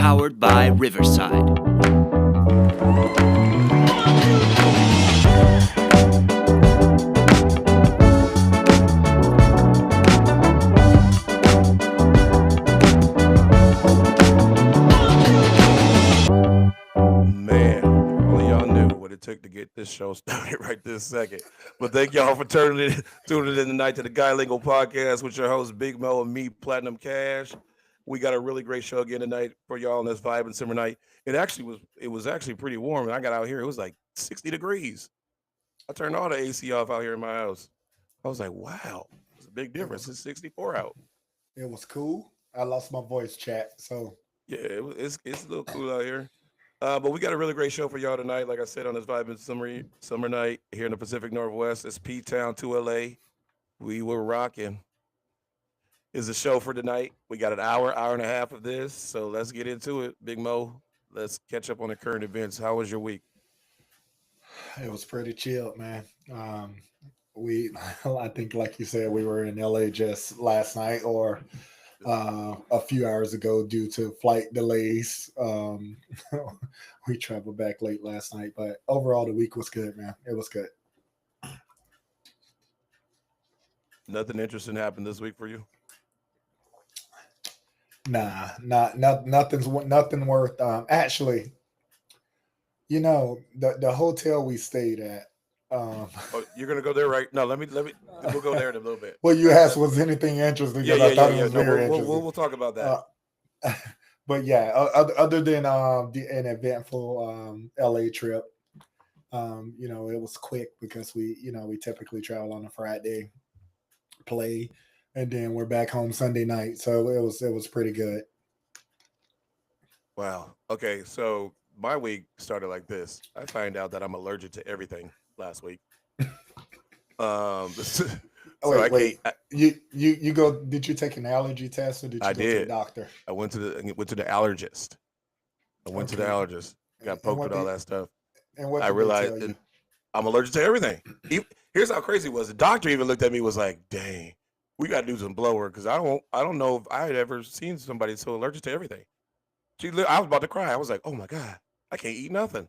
powered by Riverside. Man, only y'all knew what it took to get this show started right this second. But thank y'all for tuning in tonight to the Guy Lingo podcast with your host Big Mo and me, Platinum Cash. We got a really great show again tonight for y'all on this vibe and summer night. It was actually pretty warm. And I got out here, it was like 60 degrees. I turned all the AC off out here in my house. I was like, wow, it's a big It difference. was It's 64 out. it was cool. I lost my voice chat, so Yeah, it's a little cool out here. But we got a really great show for y'all tonight. Like I said, on this vibing summer night here in the Pacific Northwest, it's P Town to LA. We were rocking. Is the show for tonight. We got an hour and a half of this. So let's get into it. Big Mo, let's catch up on the current events. How was your week? it was pretty chilled, man. We, I think, like you said, we were in LA just last night or a few hours ago due to flight delays. We traveled back late last night, but overall the week was good, man. It was good. Nothing interesting happened this week for you? Nah, nothing worth. Actually, the hotel we stayed at. Um, Oh, you're gonna go there, right? No, let me. We'll go there in a little bit. well, you asked was anything interesting Yeah, because yeah, I yeah, thought it yeah. was No, we'll very we'll we'll, interesting. we'll talk about that. Uh, but yeah, other than an eventful LA trip, it was quick because we typically travel on a Friday, play, and then we're back home Sunday night. So it was pretty good. Wow. Okay, so my week started like this. I find out that I'm allergic to everything last week. Oh, So I can't. wait. You go? Did you take an allergy test or did I you go to the did. doctor? I went to the allergist. I went to the Okay. allergist. Got And poked what with all did that stuff. and what I did they realized tell you? and I'm allergic to everything. Here's how crazy it was. The doctor even looked at me and was like, "Dang, we got to do some blood work because I don't know if I had ever seen somebody so allergic to everything." I was about to cry. I was like, "Oh my god, I can't eat nothing."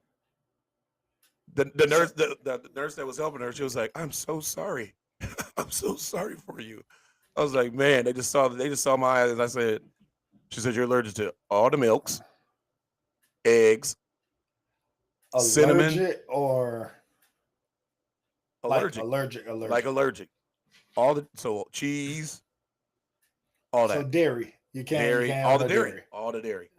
The So nurse the nurse that was helping her, she was like, "I'm so sorry. I'm so sorry for you." I was like, "Man, they just saw my eyes." And I said, "She said you're allergic to all the milks, eggs, cinnamon, allergic or like allergic, like allergic. allergic, all the so cheese, all So that, dairy, you can't dairy, have all the no dairy, dairy. all the dairy.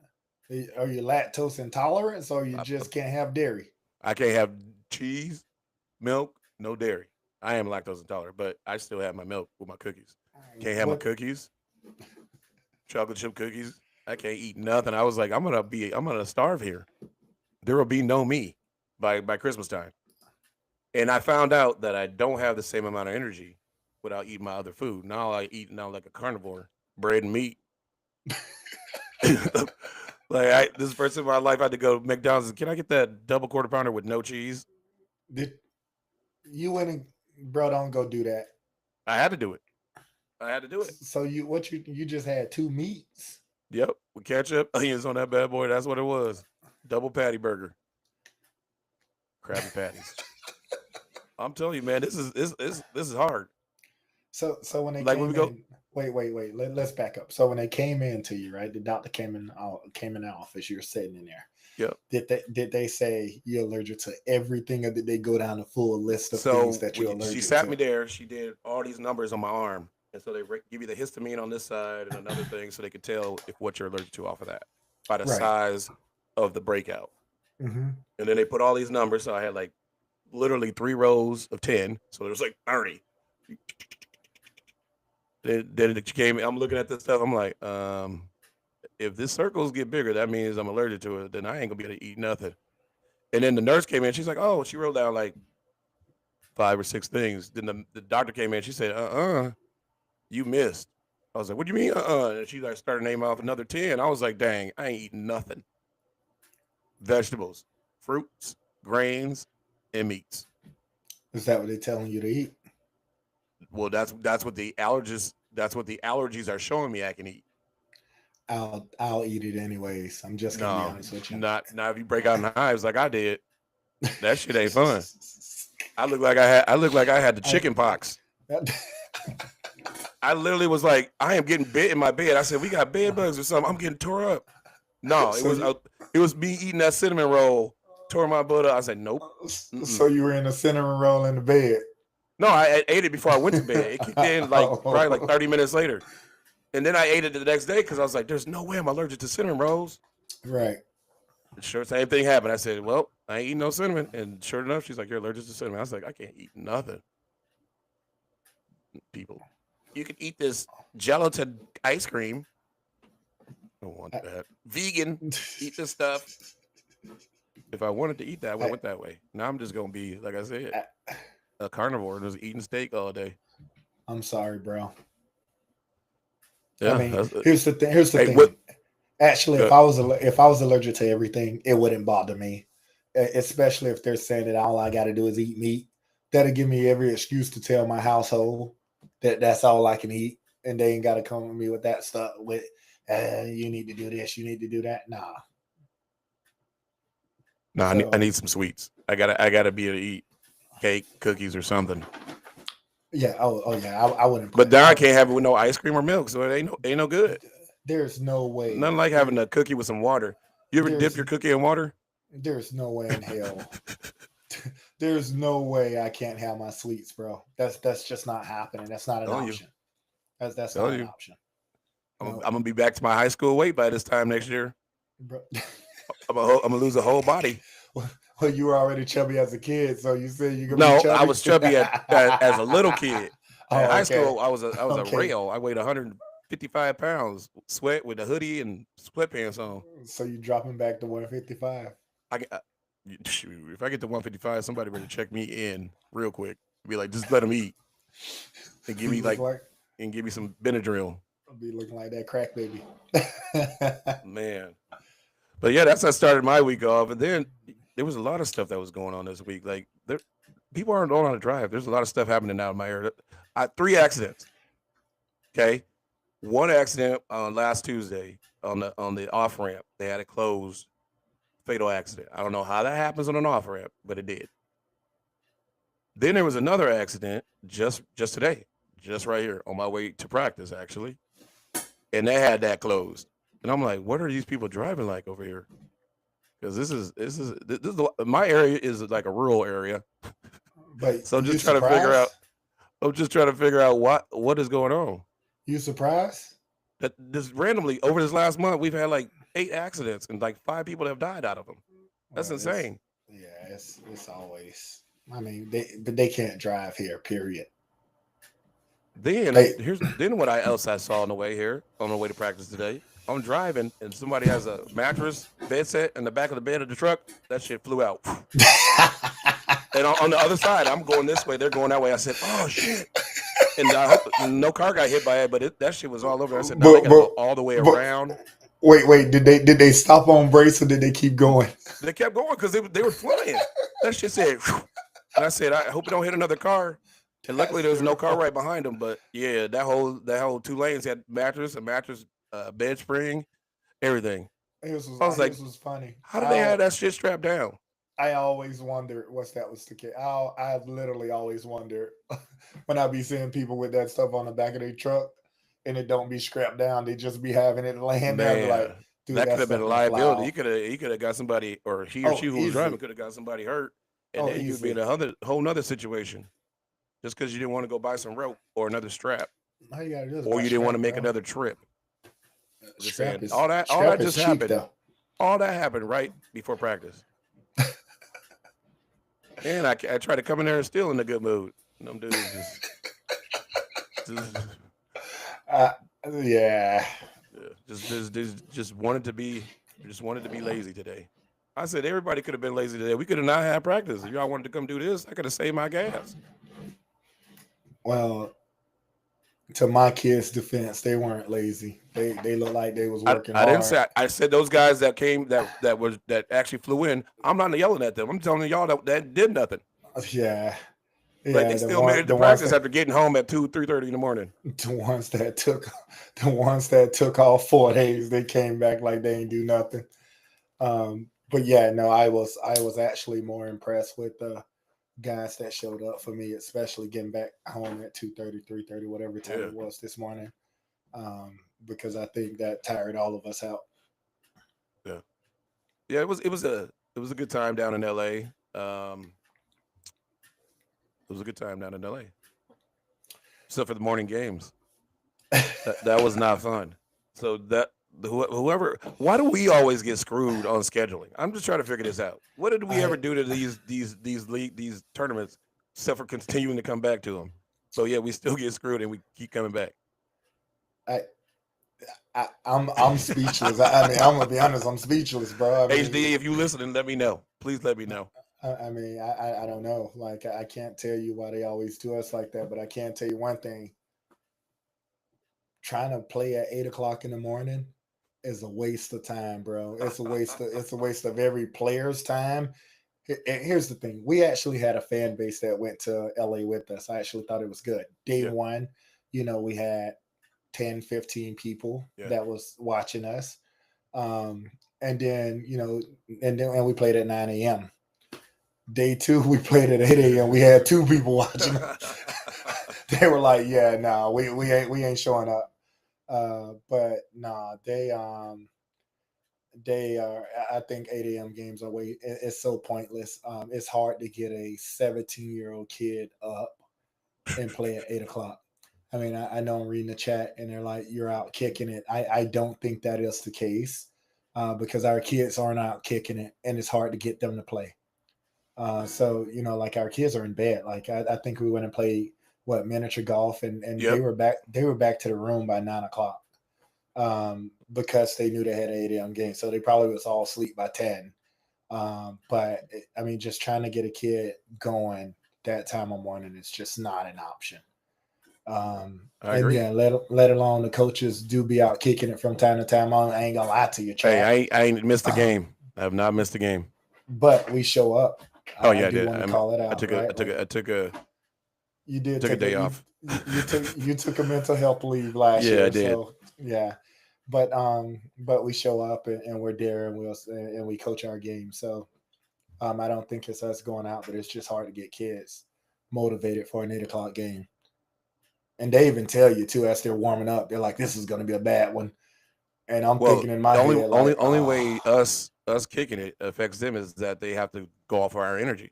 Are you lactose intolerant? So you I, just can't have dairy. I can't have cheese, milk, no dairy. I am lactose intolerant, but I still have my milk with my cookies. Can't have my What? cookies, chocolate chip cookies. I can't eat nothing. I was like, I'm gonna starve here. There will be no me by Christmas time. And I found out that I don't have the same amount of energy without eating my other food. Now I eat now like a carnivore, bread and meat. This is the first time in my life I had to go to McDonald's. Can I get that double quarter pounder with no cheese? Did you went and bro? Don't go do that. I had to do it. I had to do it. So you just had two meats. Yep, with ketchup, onions on that bad boy. That's what it was. Double patty burger, Krabby Patties. I'm telling you, man, this is hard. So when they Like when we came go, in, wait. Let's back up. So when they came in to you, right? The doctor came in the office. You were sitting in there. yep. Did they say you're allergic to everything, or did they go down a full list of things So that you're she allergic sat me to? there. She did all these numbers on my arm, and so they give you the histamine on this side and another thing, so they could tell if what you're allergic to off of that by the Right. size of the breakout. Hmm. And then they put all these numbers. So I had like literally 3 rows of 10. So there's like 30. Then it came. I'm looking at this stuff. I'm like, if this circles get bigger, that means I'm allergic to it. Then I ain't gonna be able to eat nothing. And then the nurse came in. She's like, oh, she wrote down like 5 or 6 things. Then the doctor came in. She said, you missed. I was like, what do you mean? And she like started naming off another 10. I was like, dang, I ain't eating nothing. Vegetables, fruits, grains, and meats. Is that what they're telling you to eat? Well, that's what the allergists. That's what the allergies are showing me I can eat. I'll eat it anyways. I'm just gonna be No, honest with you. not if you break out knives like I did. That shit ain't fun. I look like I had the I, chicken pox. I literally was like, I am getting bit in my bed. I said, we got bed bugs or something. I'm getting tore up. No, so you, it was me eating that cinnamon roll, tore my butt up. I said, nope. so you were in a cinnamon roll in the bed. No, I ate it before I went to bed. It kicked in like probably like Oh, 30 minutes later. And then I ate it the next day because I was like, there's no way I'm allergic to cinnamon rolls. right. Sure, same thing happened. I said, well, I ain't eating no cinnamon. And sure enough, she's like, you're allergic to cinnamon. I was like, I can't eat nothing. People, you can eat this gelatin ice cream. I don't want that. Vegan, eat this stuff. If I wanted to eat that, I went that way. Now I'm just going to be, like I said, a carnivore just eating steak all day. I'm sorry, bro. I Yeah. mean, here's the thing. Here's the Hey, thing. what? Actually, if I was allergic to everything, it wouldn't bother me. Especially if they're saying that all I got to do is eat meat. That'll give me every excuse to tell my household that that's all I can eat, and they ain't got to come with me with that stuff. With you need to do this, you need to do that. Nah. No, So I need some sweets. I gotta be able to eat cake, cookies, or something. yeah, oh yeah, I wouldn't. But now I can't have it with no ice cream or milk, so it ain't no good. There's no way. Nothing like having a cookie with some water. You ever dip your cookie in water? There's no way in hell. There's no way I can't have my sweets, bro. That's just not happening. That's not an option. That's not an option. I'm gonna be back to my high school weight by this time next year. Bro. I'm gonna lose a whole body. Well, you were already chubby as a kid, so you said you could no, be chubby. I was chubby as a little kid. At high school, I was a rail. I weighed 155 pounds, sweat with a hoodie and sweatpants on. So you dropping back to 155? If I get to 155, somebody better check me in real quick. Be like, just let them eat and give me and give me some Benadryl. I'll be looking like that crack baby. Man. But yeah, that's how I started my week off. And then there was a lot of stuff that was going on this week. Like people aren't on how to drive. There's a lot of stuff happening out in my area. 3 accidents. Okay. One accident on last Tuesday on the off ramp. They had it closed. Fatal accident. I don't know how that happens on an off ramp, but it did. Then there was another accident just today, just right here on my way to practice, actually. And they had that closed. And I'm like, what are these people driving like over here? Because this is my area is like a rural area. But so I'm just trying to figure out. I'm just trying to figure out what is going on. You surprised? That this randomly over this last month we've had like 8 accidents and like 5 people have died out of them. That's insane. It's always. I mean, they can't drive here. Period. Then what else I saw on the way to practice today. I'm driving and somebody has a mattress bed set in the back of the bed of the truck. That shit flew out. And on the other side, I'm going this way. They're going that way. I said, "Oh shit!" And I hope no car got hit by it, but that shit was all over. I said, "No, they got to go all the way around." Wait. Did they stop on brace or did they keep going? They kept going because they were flying. That shit said, Phew. And I said, "I hope it don't hit another car." And luckily, there was no car right behind them. But yeah, that whole 2 lanes had a mattress, bed spring, everything. I was like, this was funny. How did they have that shit strapped down? I always wondered what's that was the case. I've literally always wondered when I be seeing people with that stuff on the back of their truck and it don't be strapped down. They just be having it laying down. Like, dude, that could have been a liability. He could have got somebody, or he or she who was driving could have got somebody hurt, and then you'd be in a whole nother situation. Just because you didn't want to go buy some rope or another strap, all you gotta do is or you didn't want to make another trip. All that just happened. Though. All that happened right before practice. And I try to come in there and still in a good mood. And them dudes just wanted to be lazy today. I said everybody could have been lazy today. We could have not had practice. If y'all wanted to come do this, I could have saved my gas. Well, to my kids' defense, they weren't lazy. They looked like they was working hard. I didn't say. I said those guys that came that actually flew in. I'm not yelling at them. I'm telling y'all that did nothing. Yeah. Like they Yeah, still made it to the ones practice that after getting home at 3:30 in the morning. the ones that took all 4 days, they came back like they ain't do nothing. But yeah, no, I was actually more impressed with the guys that showed up for me, especially getting back home at 2:30, 3:30, whatever time Yeah, it was this morning. Because I think that tired all of us out. yeah, yeah. It was a good time down in L.A. It was a good time down in L.A. Except for the morning games. That was not fun. So whoever, why do we always get screwed on scheduling? I'm just trying to figure this out. What did we ever I do to these tournaments, except for continuing to come back to them? So yeah, we still get screwed and we keep coming back. I I'm speechless. I mean, I'm gonna be honest. I'm speechless, bro. I mean, HD, if you listening, let me know. Please let me know. I don't know. Like, I can't tell you why they always do us like that, but I can tell you one thing: trying to play at 8 o'clock in the morning is a waste of time, bro. It's a waste of every player's time. And here's the thing: we actually had a fan base that went to LA with us. I actually thought it was good. Day Yeah, one, we had 10, 15 people yeah. that was watching us. And then, and we played at 9 a.m. Day two, we played at 8 a.m. We had two people watching. They were like, "Yeah, no, we ain't showing up." But nah, they are. I think 8 a.m. games are way. It's so pointless. It's hard to get a 17-year-old kid up and play at 8 o'clock. I mean, I know I'm reading the chat and they're like, "You're out kicking it." I don't think that is the case, because our kids aren't out kicking it, and it's hard to get them to play. So like, our kids are in bed. Like, I think we went and played what, miniature golf, and they Yep. were back. They were back to the room by 9 o'clock, because they knew they had an 8 a.m. game, so they probably was all asleep by 10. But I mean, just trying to get a kid going that time of morning is just not an option. I And agree. yeah, let alone the coaches do be out kicking it from time to time. I ain't gonna lie to you, Hey, chat. I ain't missed a game. I have not missed a game. But we show up. Oh I yeah, I do did. want to call it I out, took a I right? took Like, a I took a you did took a take a day you off. you took a mental health leave last Yeah, I year, did. so yeah. But we show up, and we're there, and we coach our game. So I don't think it's us going out, but it's just hard to get kids motivated for an 8 o'clock game. And they even tell you too, as they're warming up, they're like, "This is going to be a bad one." And I'm Well, thinking in my the only head, only like, only way us kicking it affects them is that they have to go off our energy.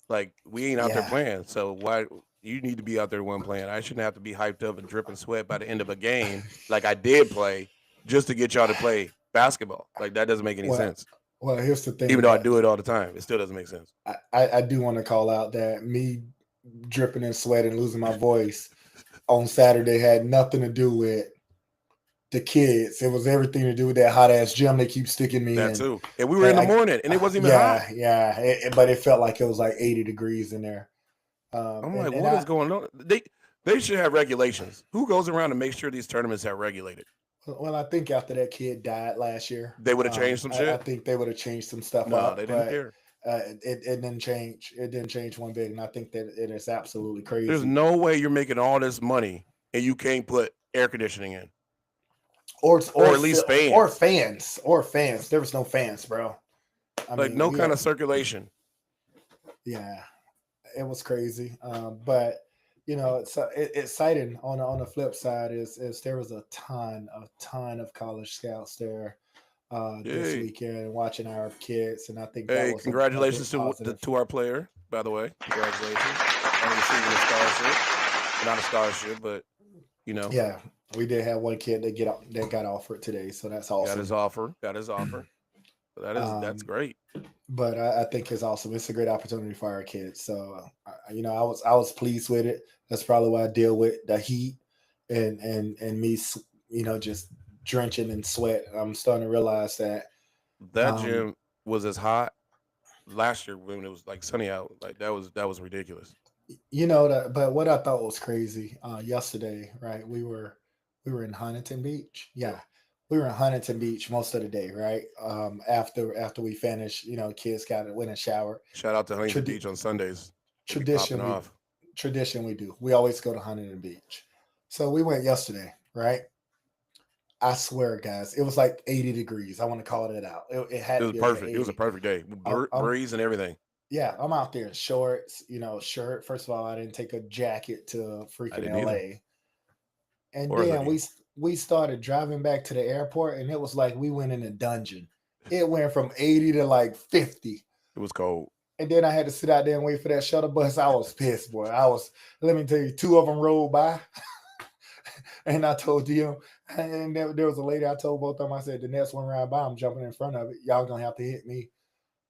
Like we ain't out there yeah, playing, so why you need to be out there one playing? I shouldn't have to be hyped up and dripping sweat by the end of a game, like I did play, just to get y'all to play basketball. Like that doesn't make any well, sense. here's the Even thing though I that do it all the time, it still doesn't make sense. I do want to call out that me dripping in sweat and losing my voice on Saturday had nothing to do with the kids. It was everything to do with that hot ass gym they keep sticking me That in. too. And we were in the I, morning, and it wasn't even hot. yeah, but it felt like it was like 80 degrees in there. I'm And like, and what I is going on? They should have regulations. Who goes around to make sure these tournaments are regulated? Well, I think after that kid died last year, They would have changed some I shit. think they would have changed some stuff No, up, they didn't but care. it didn't change. It didn't change one bit, and I think that it is absolutely There's crazy. no way you're making all this money and you can't put air conditioning in, Or or or at least or fans. fans. There was no fans, bro. I Like mean, no we kind had, of circulation. yeah, it was crazy. But it's exciting. On the flip side is there was a ton of college scouts there this Yay! weekend, and watching our kids, and I think that Hey, was a big congratulations to positive. to our player, by the way. Congratulations on receiving a scholarship. Not a scholarship, but you know, Yeah, we did have one kid that got offered today, so that's got his awesome. offer. Got his offer. So that's Um, great. but I think it's awesome. It's a great opportunity for our kids. So I was pleased with it. That's probably why I deal with the heat and me, just drenching in sweat. I'm starting to realize that. That Um, gym was as hot last year when it was like sunny out. Like that was ridiculous. that. But what I thought was crazy yesterday, right? We were in Huntington Beach. Yep. Yeah, we were in Huntington Beach most of the day, right? After we finished, kids got went and showered. Shout out to Huntington Tradi- Beach on Sundays. They be popping tradition we off. tradition we do. We always go to Huntington Beach. So we went yesterday, right? I swear, guys, it was like 80 degrees. I want to call it out. It had It to was be like perfect. It was a 80. perfect day. I'm Breeze and everything. Yeah, I'm out there in shorts, shirt. First of all, I didn't take a jacket to I freaking didn't either. LA. And Or a then hoodie. we started driving back to the airport, and it was like we went in a dungeon. It went from 80 to like 50. It was cold. And then I had to sit out there and wait for that shuttle bus. I was pissed, boy. Let me tell you, two of them rolled by. And I told them, and there was a lady, I told both of them, I said, the next one round by, I'm jumping in front of it. Y'all gonna have to hit me.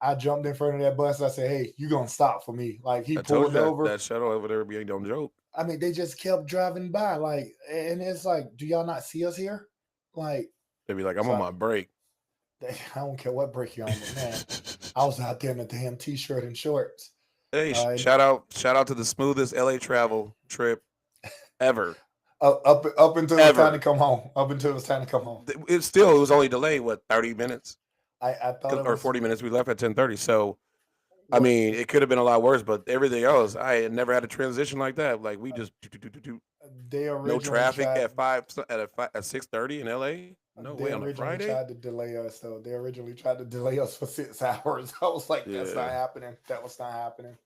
I jumped in front of that bus. I said, hey, you gonna stop for me. Like he I told pulled you over. that shuttle over there being no joke. I mean, they just kept driving by. Like, and it's like, do y'all not see us here? Like, They'd be like, I'm so on my break. I don't care what break you're on, but man, I was out there in a damn t-shirt and shorts. Hey, shout out to the smoothest LA travel trip ever. Up until it was time to come home. Up until it was time to come home. It was only delayed, 30 minutes? I thought it Or was 40 minutes. We left at 10:30. So I mean, it could have been a lot worse, but everything else, I had never had a transition like that. Like we just they no originally traffic tried, at 6:30 in LA. No they way on a originally Friday. tried to delay us though. They originally tried to delay us for 6 hours. I was like, that's not Yeah. happening. That was not happening.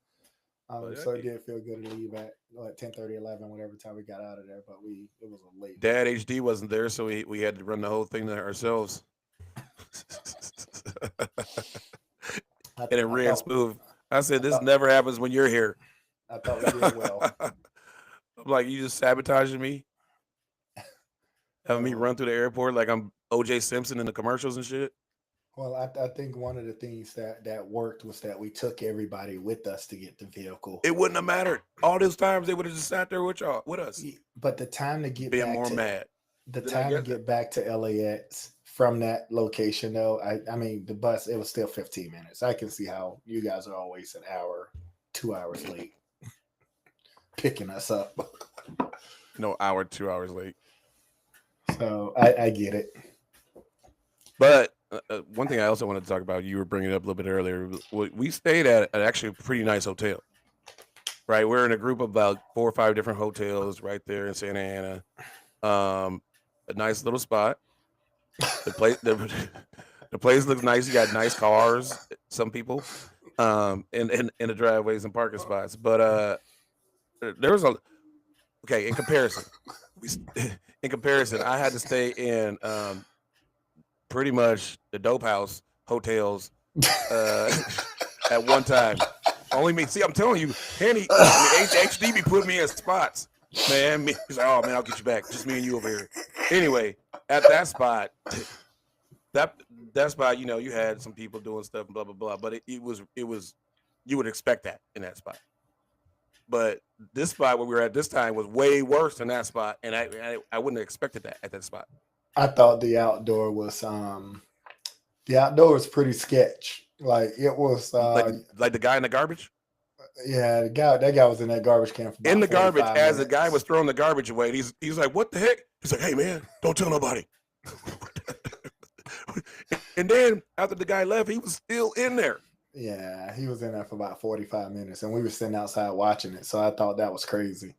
But So it did feel good to leave at like 10:30, 11, whatever time we got out of there. But it was a late. Dad HD wasn't there, so we had to run the whole thing there ourselves. And it ran smooth. I said, this never happens when you're here. I thought we did well. I'm like, you just sabotaging me, having me run through the airport like I'm OJ Simpson in the commercials and shit. Well, I think one of the things that worked was that we took everybody with us to get the vehicle. It wouldn't have mattered. All those times they would have just sat there with us. But the time to get being back more to mad. The time to get back to LAX from that location, though, I mean, the bus, it was still 15 minutes. I can see how you guys are always an hour, 2 hours late picking us up. No, hour, 2 hours late. So I get it. But one thing I also wanted to talk about, you were bringing it up a little bit earlier. We stayed at actually a pretty nice hotel. Right, we're in a group of about 4 or 5 different hotels right there in Santa Ana. A nice little spot. The place looks nice. You got nice cars. Some people, in the driveways and parking spots. But there was in comparison. I had to stay in pretty much the dope house hotels at one time. Only me. See, I'm telling you, HD be putting me in spots. Man, he's like, oh man, I'll get you back. Just me and you over here. Anyway, at that spot, you had some people doing stuff and blah blah blah. But it was you would expect that in that spot. But this spot where we were at this time was way worse than that spot, and I wouldn't have expected that at that spot. I thought the outdoor was pretty sketch. Like it was like the guy in the garbage. Yeah, that guy was in that garbage can for in the garbage minutes. as the guy was throwing the garbage away. He's like, what the heck? He's like, hey man, don't tell nobody. And then after the guy left, he was still in there. Yeah, he was in there for about 45 minutes, and we were sitting outside watching it. So I thought that was crazy.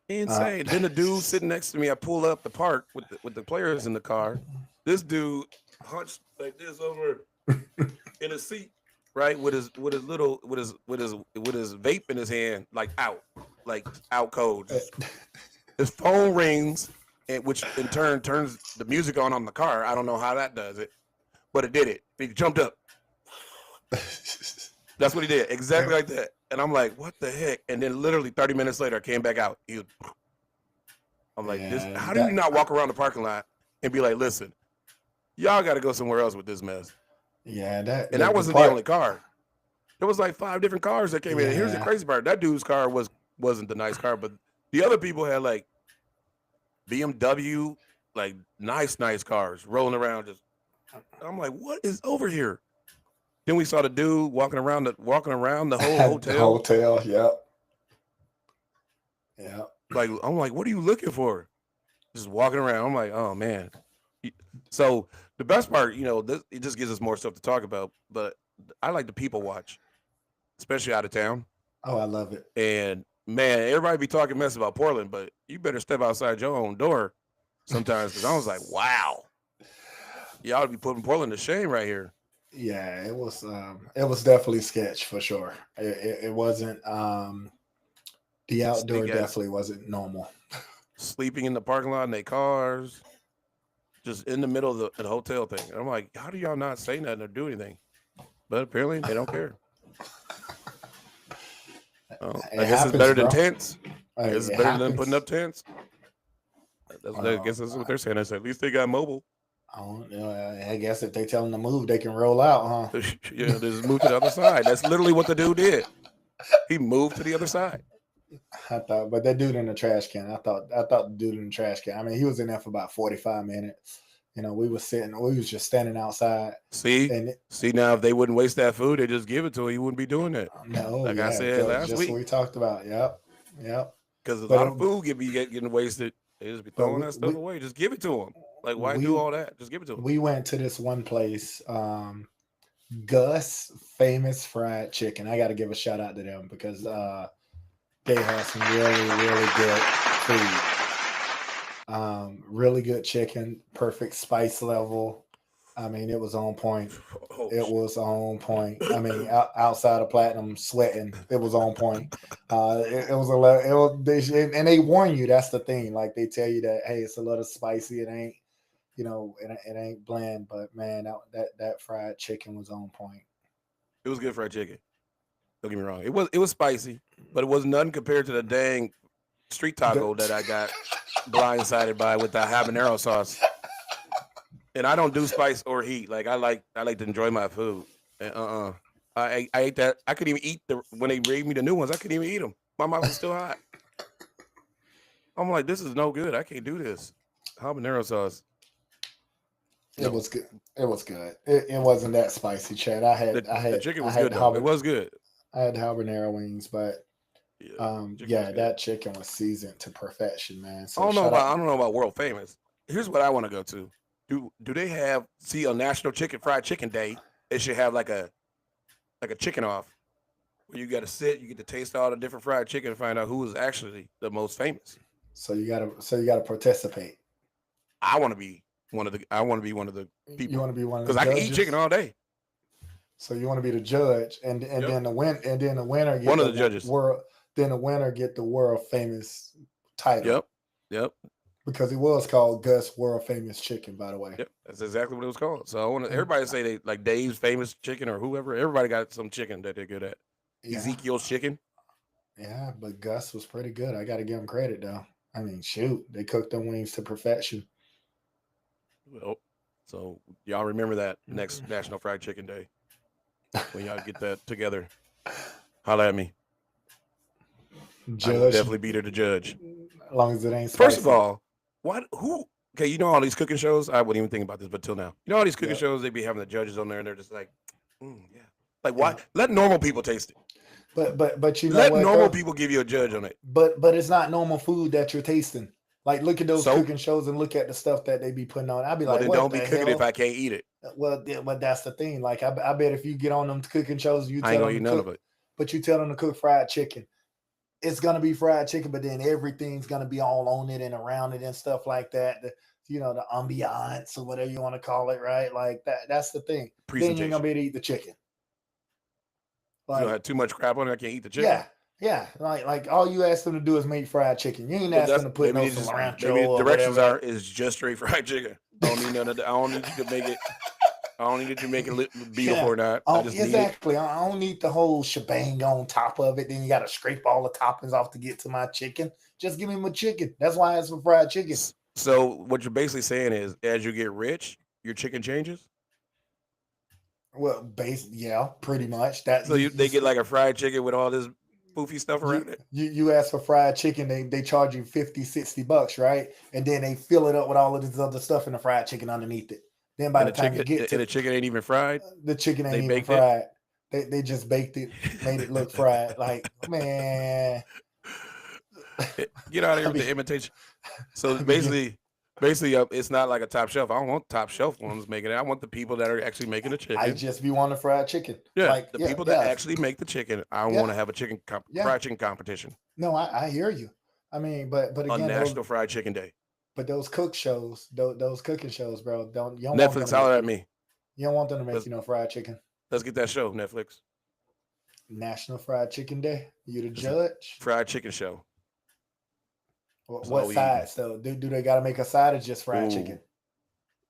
Insane. Then the dude sitting next to me, I pull up the park with the players in the car. This dude hunched like this over in a seat, right, with his vape in his hand, like out cold. His phone rings, and which in turn turns the music on the car. I don't know how that does it, but it did it. He jumped up. That's what he did, exactly like that. And I'm like, what the heck? And then literally 30 minutes later, I came back out. I'm like, how do you not walk around the parking lot and be like, listen, y'all got to go somewhere else with this mess? Yeah, that wasn't the only car. There was like 5 different cars that came in. And here's the crazy part: that dude's car wasn't the nice car, but the other people had like BMW, like nice cars rolling around. I'm like, what is over here? Then we saw the dude walking around the whole hotel. The hotel, yep. Yeah. Like, I'm like, what are you looking for? Just walking around. I'm like, oh man. So the best part, it just gives us more stuff to talk about. But I like the people watch, especially out of town. Oh, I love it. And Man, everybody be talking mess about Portland, but you better step outside your own door sometimes because I was like, wow, y'all be putting Portland to shame right here. Yeah, it was definitely sketch for sure. It wasn't the outdoor They got definitely wasn't normal. sleeping in the parking lot in their cars, just in the middle of the hotel thing. And I'm like, how do y'all not say nothing or do anything? But apparently they don't care. I It guess it's happens, better than bro. tents. I guess it's It better than putting happens. up tents. I Well, guess that's what they're saying. I said, at least they got mobile. I guess if they tell them to move, they can roll out, huh? Yeah, just move to the other side. That's literally what the dude did. He moved to the other side. I thought, but that dude in the trash can. I thought the dude in the trash can. I mean, he was in there for about 45 minutes. We was just standing outside, See, and now if they wouldn't waste that food, they just give it to him. He wouldn't be doing that. no, Like I yeah, said last just week, what we talked about. Yep. because a But lot of food getting wasted. They just be but throwing that stuff away. Just give it to them. Like why we do all that? Just give it to them. we went to this one place, Gus Famous Fried Chicken. I got to give a shout out to them because they had some really really good food. Really good chicken, perfect spice level. I mean, it was on point. Oh, It was on point. I mean, outside of platinum sweating, it was on point. It was and they warn you. That's the thing. Like they tell you that, hey, it's a little spicy. It ain't, it ain't bland. But man, that fried chicken was on point. it was good fried chicken. Don't get me wrong. It was spicy, but it was nothing compared to the dang street taco that I got blindsided by with the habanero sauce. And I don't do spice or heat. Like I like to enjoy my food. And I ate that. I couldn't even eat when they gave me the new ones. I couldn't even eat them. My mouth was still hot. I'm like, this is no good. I can't do this. Habanero sauce. It was good. It was good. It wasn't that spicy, Chad. The chicken was good though. It was good. I had habanero wings, but Yeah, that chicken was seasoned to perfection, man. So I don't know about world famous. Here's what I want to go to. Do they have a National Fried Chicken Day? They should have like a chicken off where you got to sit, you get to taste all the different fried chicken and find out who is actually the most famous. So you gotta participate. I want to be one of the people. You want to be one of the because I can eat chicken all day. So you want to be the judge, and then the winner get One of the judges. Then the winner get the world famous title. Yep. Because it was called Gus World Famous Chicken, by the way. Yep, that's exactly what it was called. So I want everybody to say they like Dave's famous chicken or whoever. Everybody got some chicken that they're good at. Yeah. Ezekiel's chicken. Yeah, but Gus was pretty good. I got to give him credit though. I mean, shoot, they cooked them wings to perfection. Well, so y'all remember that next National Fried Chicken Day when y'all get that together. Holla at me. Judge. I will definitely be there to judge. As long as it ain't spicy. First of all, who? Okay, you know all these cooking shows. I wouldn't even think about this, but till now, you know all these cooking shows. They be having the judges on there, and they're just like, yeah, like why? Let normal people taste it. But you know let what, normal people give you a judge on it. But it's not normal food that you're tasting. Like look at those cooking shows and look at the stuff that they be putting on. I'd be like, then don't be cooking if I can't eat it. Well, but that's the thing. Like I bet if you get on them cooking shows, I ain't gonna eat none of it. But you tell them to cook fried chicken. It's gonna be fried chicken, but then everything's gonna be all on it and around it and stuff like that. The ambiance or whatever you want to call it, right? Like that's the thing. Then you're gonna be able to eat the chicken. Like, you had too much crap on it, I can't eat the chicken. Yeah. Like all you ask them to do is make fried chicken. You ain't ask them to put no cilantro. Maybe the directions is just straight fried chicken. I don't need none of that. I don't need you to make it. I don't need you to make it beautiful or not. Exactly. I don't need the whole shebang on top of it. Then you got to scrape all the toppings off to get to my chicken. Just give me my chicken. That's why it's for fried chicken. So what you're basically saying is, as you get rich, your chicken changes. Well, pretty much. That. So they get like a fried chicken with all this poofy stuff around it. You ask for fried chicken, they charge you $50-$60, right? And then they fill it up with all of this other stuff in the fried chicken underneath it. Then by the time you get to the chicken ain't even fried. The chicken ain't even fried. They just baked it, made it look fried. Like, man, get out of here with the imitation. So basically, Basically, it's not like a top shelf. I don't want top shelf ones making it. I want the people that are actually making the chicken. I just be wanting fried chicken. Yeah, Like, the people that actually make the chicken. I Yeah. want to have a fried chicken competition No, I hear you. I mean, but on again, National Fried Chicken Day. but those cook shows, those cooking shows, bro, you don't want them Netflix, to holler make at me. you don't want them to make fried chicken. Let's get that show, Netflix. National Fried Chicken Day. You the judge. Fried chicken show. What sides though? Do they got to make a side or just fried chicken?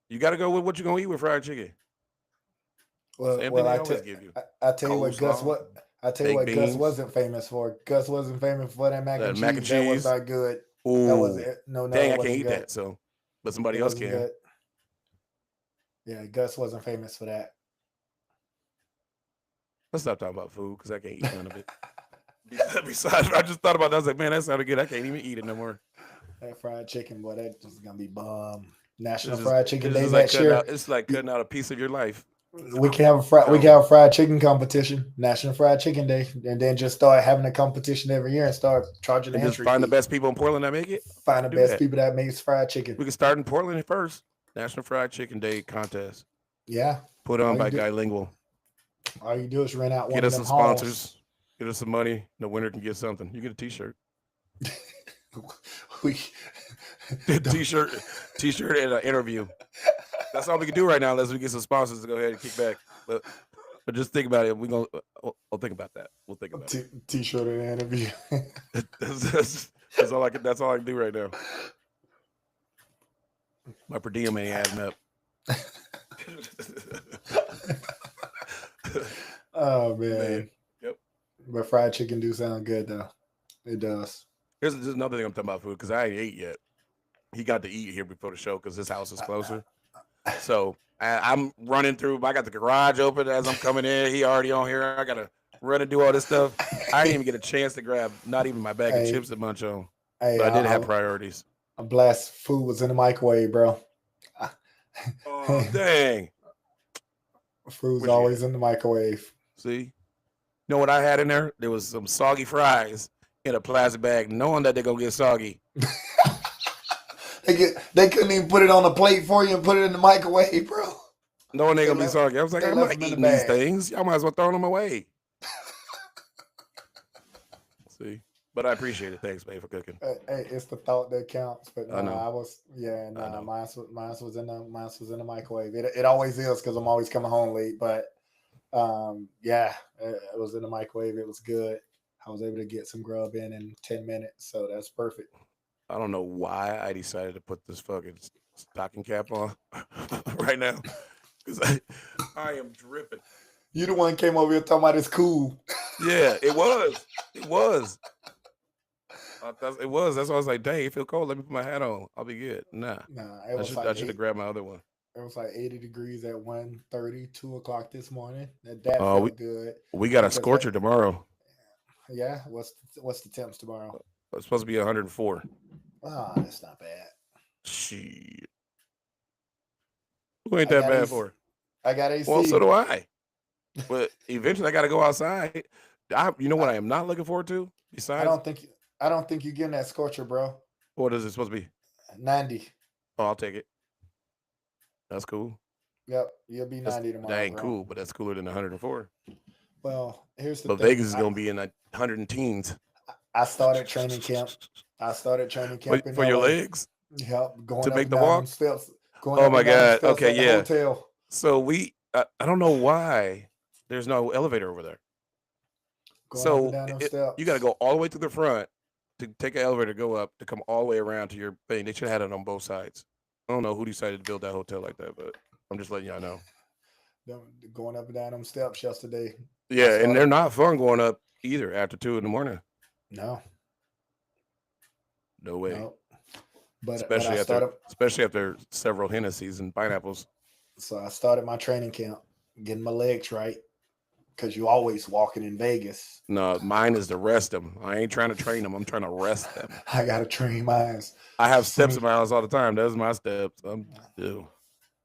You got to go with what you're gonna eat with fried chicken. Well, I tell you what, Gus. I tell you what, Gus wasn't famous for. Gus wasn't famous for that mac and cheese. That was not good. Ooh. That was no. Dang, I can't eat that. So, but somebody else can. Good. Yeah, Gus wasn't famous for that. Let's stop talking about food because I can't eat none of it. Besides, I just thought about that. I was like, man, that sounded good. I can't even eat it no more. That fried chicken, boy, that just gonna be bomb. National Fried Chicken Day next year. It's like cutting out a piece of your life. We can have a fried chicken competition, National Fried Chicken Day, and then just start having a competition every year and start charging the entry. Just find the best people in Portland that make it. Find the best people that makes fried chicken. We can start in Portland first. National Fried Chicken Day contest. Yeah. Put on by Guy Lingual. All you do is rent out one Get of us them some sponsors. Get us some money. The winner can get something. You get a T-shirt. T-shirt and an interview. That's all we can do right now unless we get some sponsors to go ahead and kick back. But just think about it. We'll think about that. We'll think about it. T-shirt and an interview. That's all I can do right now. My per diem ain't adding up. Oh man. Yep. But fried chicken do sound good though. It does. Here's another thing I'm talking about food because I ain't ate yet. He got to eat here before the show because his house is closer. So I'm running through. I got the garage open as I'm coming in. He already on here. I gotta run and do all this stuff. I didn't even get a chance to grab not even my bag of chips to munch on. But I did have priorities. A blast food was in the microwave, bro. Oh dang! Food's always in the microwave. See, you know what I had in there? There was some soggy fries in a plastic bag, knowing that they're gonna get soggy. They couldn't even put it on a plate for you and put it in the microwave, bro. Knowing they're gonna be soggy. I was like, I'm not eating these things. Y'all might as well throw them away. See, but I appreciate it. Thanks, babe, for cooking. Hey, it's the thought that counts. But I know. Mine was in the microwave. It always is because I'm always coming home late. But it was in the microwave. It was good. I was able to get some grub in 10 minutes, so that's perfect. I don't know why I decided to put this fucking stocking cap on right now because I am dripping. You the one came over here talking about it's cool. Yeah, it was. It was. It was. That's why I was like, dang, it feel cold. Let me put my hat on. I'll be good. Nah, I should have grabbed my other one. It was like 80 degrees at 1:30, 2 o'clock this morning. That felt good. We got a scorcher tomorrow. Yeah, what's the temps tomorrow? It's supposed to be 104. Oh, that's not bad. Shit. Who ain't that bad for? I got AC. Well, so do I. But eventually I got to go outside. You know what I am not looking forward to? Besides, I don't think you're getting that scorcher, bro. What is it supposed to be? 90. Oh, I'll take it. That's cool. Yep, you'll be 90 tomorrow. That ain't cool, but that's cooler than 104. Well, here's the thing. But Vegas is going to be in the 110s. I started training camp. For your legs? Yep, going to up make and the down walk. Steps. Oh my God! Okay, yeah. Hotel. So I don't know why there's no elevator over there. You got to go all the way to the front to take an elevator, go up, to come all the way around to your thing. They should have had it on both sides. I don't know who decided to build that hotel like that, but I'm just letting y'all know. Going up and down them steps yesterday. Yeah, and they're not fun going up either after 2 a.m. No. No way. No. Especially after several Hennessy's and pineapples. So I started my training camp, getting my legs right, because you always walking in Vegas. No, mine is to rest them. I ain't trying to train them. I'm trying to rest them. I got to train mine. I have steps in my house all the time. Those are my steps.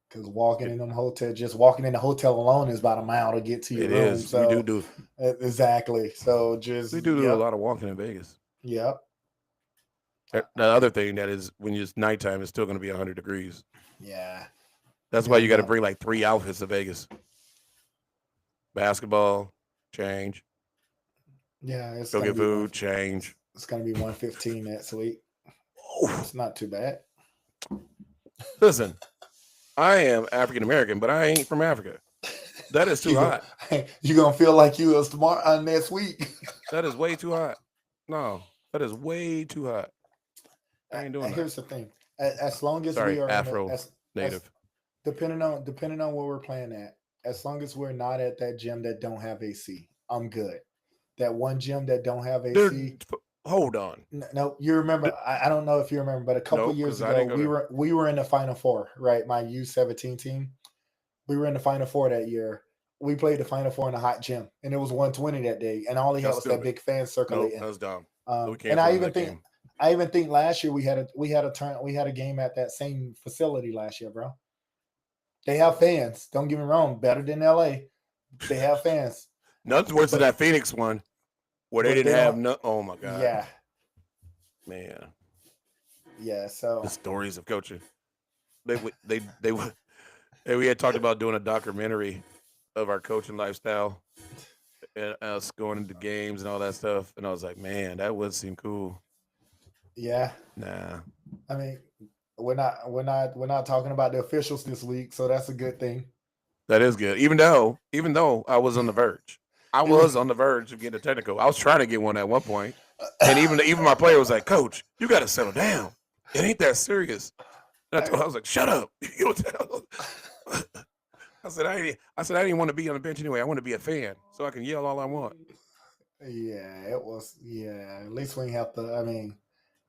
Because walking in them hotel, just walking in the hotel alone is about a mile to get to your room. Is. So we do. Exactly. So we do a lot of walking in Vegas. Yep. The other thing that is when it's nighttime, it's still going to be 100 degrees. Yeah. That's why you got to bring like 3 outfits to Vegas. Basketball, change. Yeah, it's Go gonna get be food, change. It's gonna be 115 next week. Oh, It's not too bad. listen, I am African American, but I ain't from Africa. That is too hot. You're gonna feel like you was tomorrow next week. That is way too hot. No, that is way too hot. I ain't doing that. Here's the thing: as long as Sorry, we are Afro as native. depending on where we're playing at, as long as we're not at that gym that don't have AC, I'm good. That one gym that don't have AC. Hold on. No, you remember? I don't know if you remember, but a couple years ago we were in the Final Four, right? My U17 team. We were in the Final Four that year. We played the Final Four in a hot gym, and it was 120 that day, and all he had was that big fan circulating. That was dumb. And I even think last year we had a game at that same facility last year, bro. They have fans. Don't get me wrong, better than LA. They have fans. Nothing worse than that Phoenix one where they didn't have no. Oh my god. Yeah. Man. Yeah. So the stories of coaching. We had talked about doing a documentary of our coaching lifestyle and us going into games and all that stuff, and I was like, man, that would seem cool. Yeah. Nah. I mean, we're not talking about the officials this week, so that's a good thing. That is good. Even though I was on the verge. I was on the verge of getting a technical. I was trying to get one at one point. And even my player was like, Coach, you gotta settle down. It ain't that serious. And I was like, shut up. You know, I said I didn't want to be on the bench anyway. I want to be a fan so I can yell all I want. Yeah, it was. Yeah, at least we have to. I mean,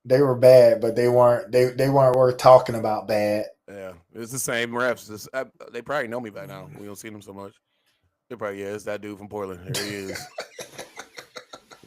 they were bad, but they weren't. They weren't worth talking about bad. Yeah, it's the same refs. They probably know me by now. We don't see them so much. They probably it's that dude from Portland. Here he is.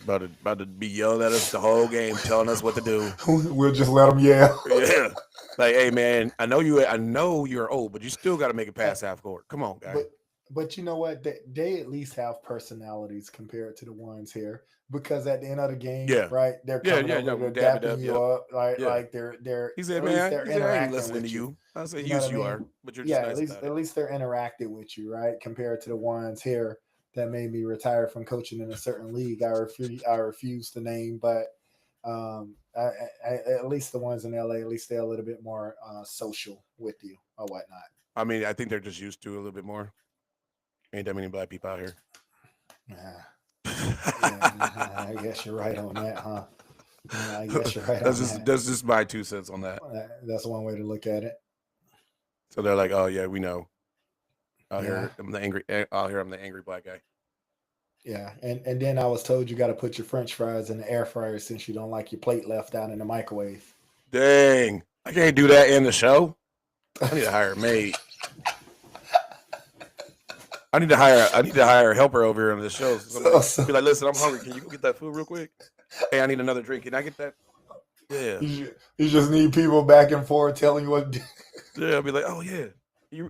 About to be yelling at us the whole game, telling us what to do. We'll just let them yell. Yeah, like, hey man, I know you're old, but you still got to make it past half court. Come on, guys. But you know what? They at least have personalities compared to the ones here, because at the end of the game, right? They're coming over, they're dapping you up, like they're. He said, man, they're interacting listening to you. I said, yes, you are, but you're just nice at least they're interacting with you, right? Compared to the ones here that made me retire from coaching in a certain league. I refuse to name, but at least the ones in LA, at least they're a little bit more social with you or whatnot. I mean, I think they're just used to a little bit more. Ain't that many black people out here? I guess you're right on that, huh? I guess you're right. That's just my 2 cents on that. That's one way to look at it. So they're like, oh yeah, we know. Out here, I'm the angry black guy. Yeah, and then I was told you got to put your French fries in the air fryer since you don't like your plate left out in the microwave. Dang, I can't do that in the show. I need to hire a maid. I need to hire a helper over here on the show. So be like, listen, I'm hungry. Can you go get that food real quick? Hey, I need another drink. Can I get that? Yeah. You just need people back and forth telling you what to do. Yeah, I'll be like, oh yeah.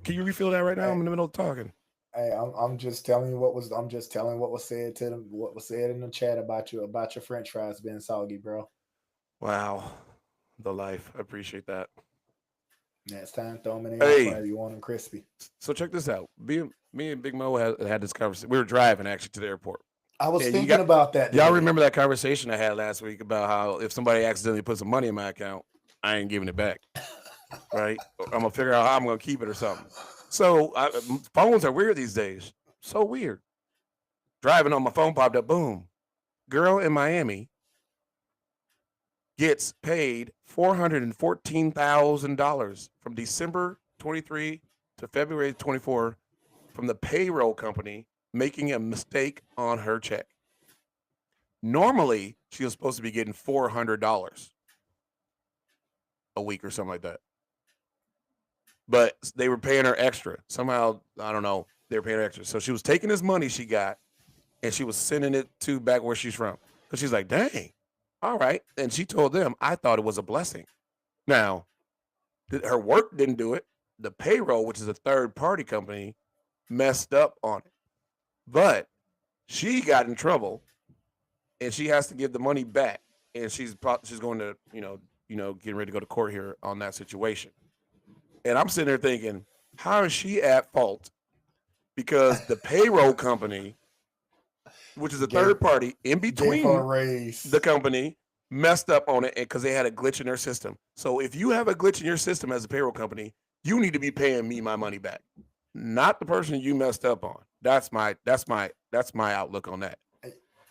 Can you refill that right now? I'm in the middle of talking. Hey, I'm just telling you what was said to them, what was said in the chat about your French fries being soggy, bro. Wow. The life. I appreciate that. Next time, throw them in the air fryer. You want them crispy. So check this out. Me and Big Mo had this conversation. We were driving actually to the airport. I was thinking about that. Y'all remember that conversation I had last week about how if somebody accidentally puts some money in my account, I ain't giving it back. Right? I'm going to figure out how I'm going to keep it or something. So phones are weird these days. So weird. Driving on my phone popped up. Boom. Girl in Miami gets paid $414,000 from December 23 to February 24 from the payroll company making a mistake on her check. Normally, she was supposed to be getting $400 a week or something like that. But they were paying her extra. Somehow, I don't know, they were paying her extra. So she was taking this money she got, and she was sending it to back where she's from. Because she's like, dang, all right. And she told them, I thought it was a blessing. Now, her work didn't do it. The payroll, which is a third-party company, messed up on it. But she got in trouble, and she has to give the money back. And she's going to, getting ready to go to court here on that situation. And I'm sitting there thinking, how is she at fault? Because the payroll company, which is a gave third party in gave her a between raise. the company, messed up on it because they had a glitch in their system. So if you have a glitch in your system as a payroll company, you need to be paying me my money back, not the person you messed up on. That's my outlook on that.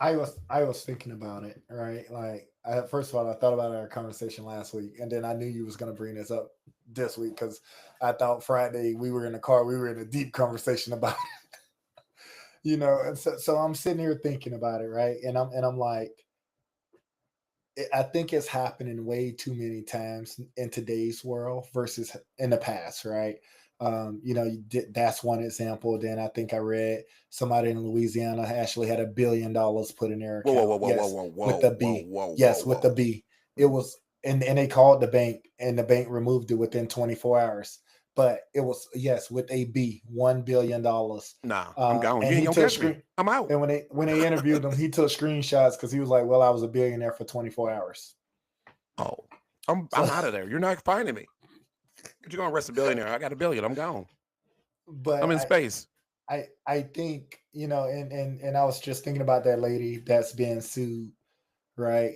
I was thinking about it, right? Like, first of all, I thought about our conversation last week, and then I knew you was gonna bring this up this week because I thought Friday we were in the car, we were in a deep conversation about it, And so I'm sitting here thinking about it, right? And I'm like, I think it's happening way too many times in today's world versus in the past, right? That's one example. Then I think I read somebody in Louisiana actually had $1 billion put in their Whoa, whoa, account. whoa, whoa, Yes, whoa, whoa, with whoa, the whoa, B. whoa, Yes, whoa, with the whoa. B. It was, and they called the bank, and the bank removed it within 24 hours. But it was, yes, with a B, $1 billion. Nah, I'm gone. And You ain't he gonna took catch me. screen. I'm out. And when they interviewed him, he took screenshots because he was like, "Well, I was a billionaire for 24 hours." Oh, I'm So, out of there. You're not finding me. But you're gonna arrest a billionaire. I got $1 billion. I'm gone. I'm but in space. I think, and I was just thinking about that lady that's being sued, right?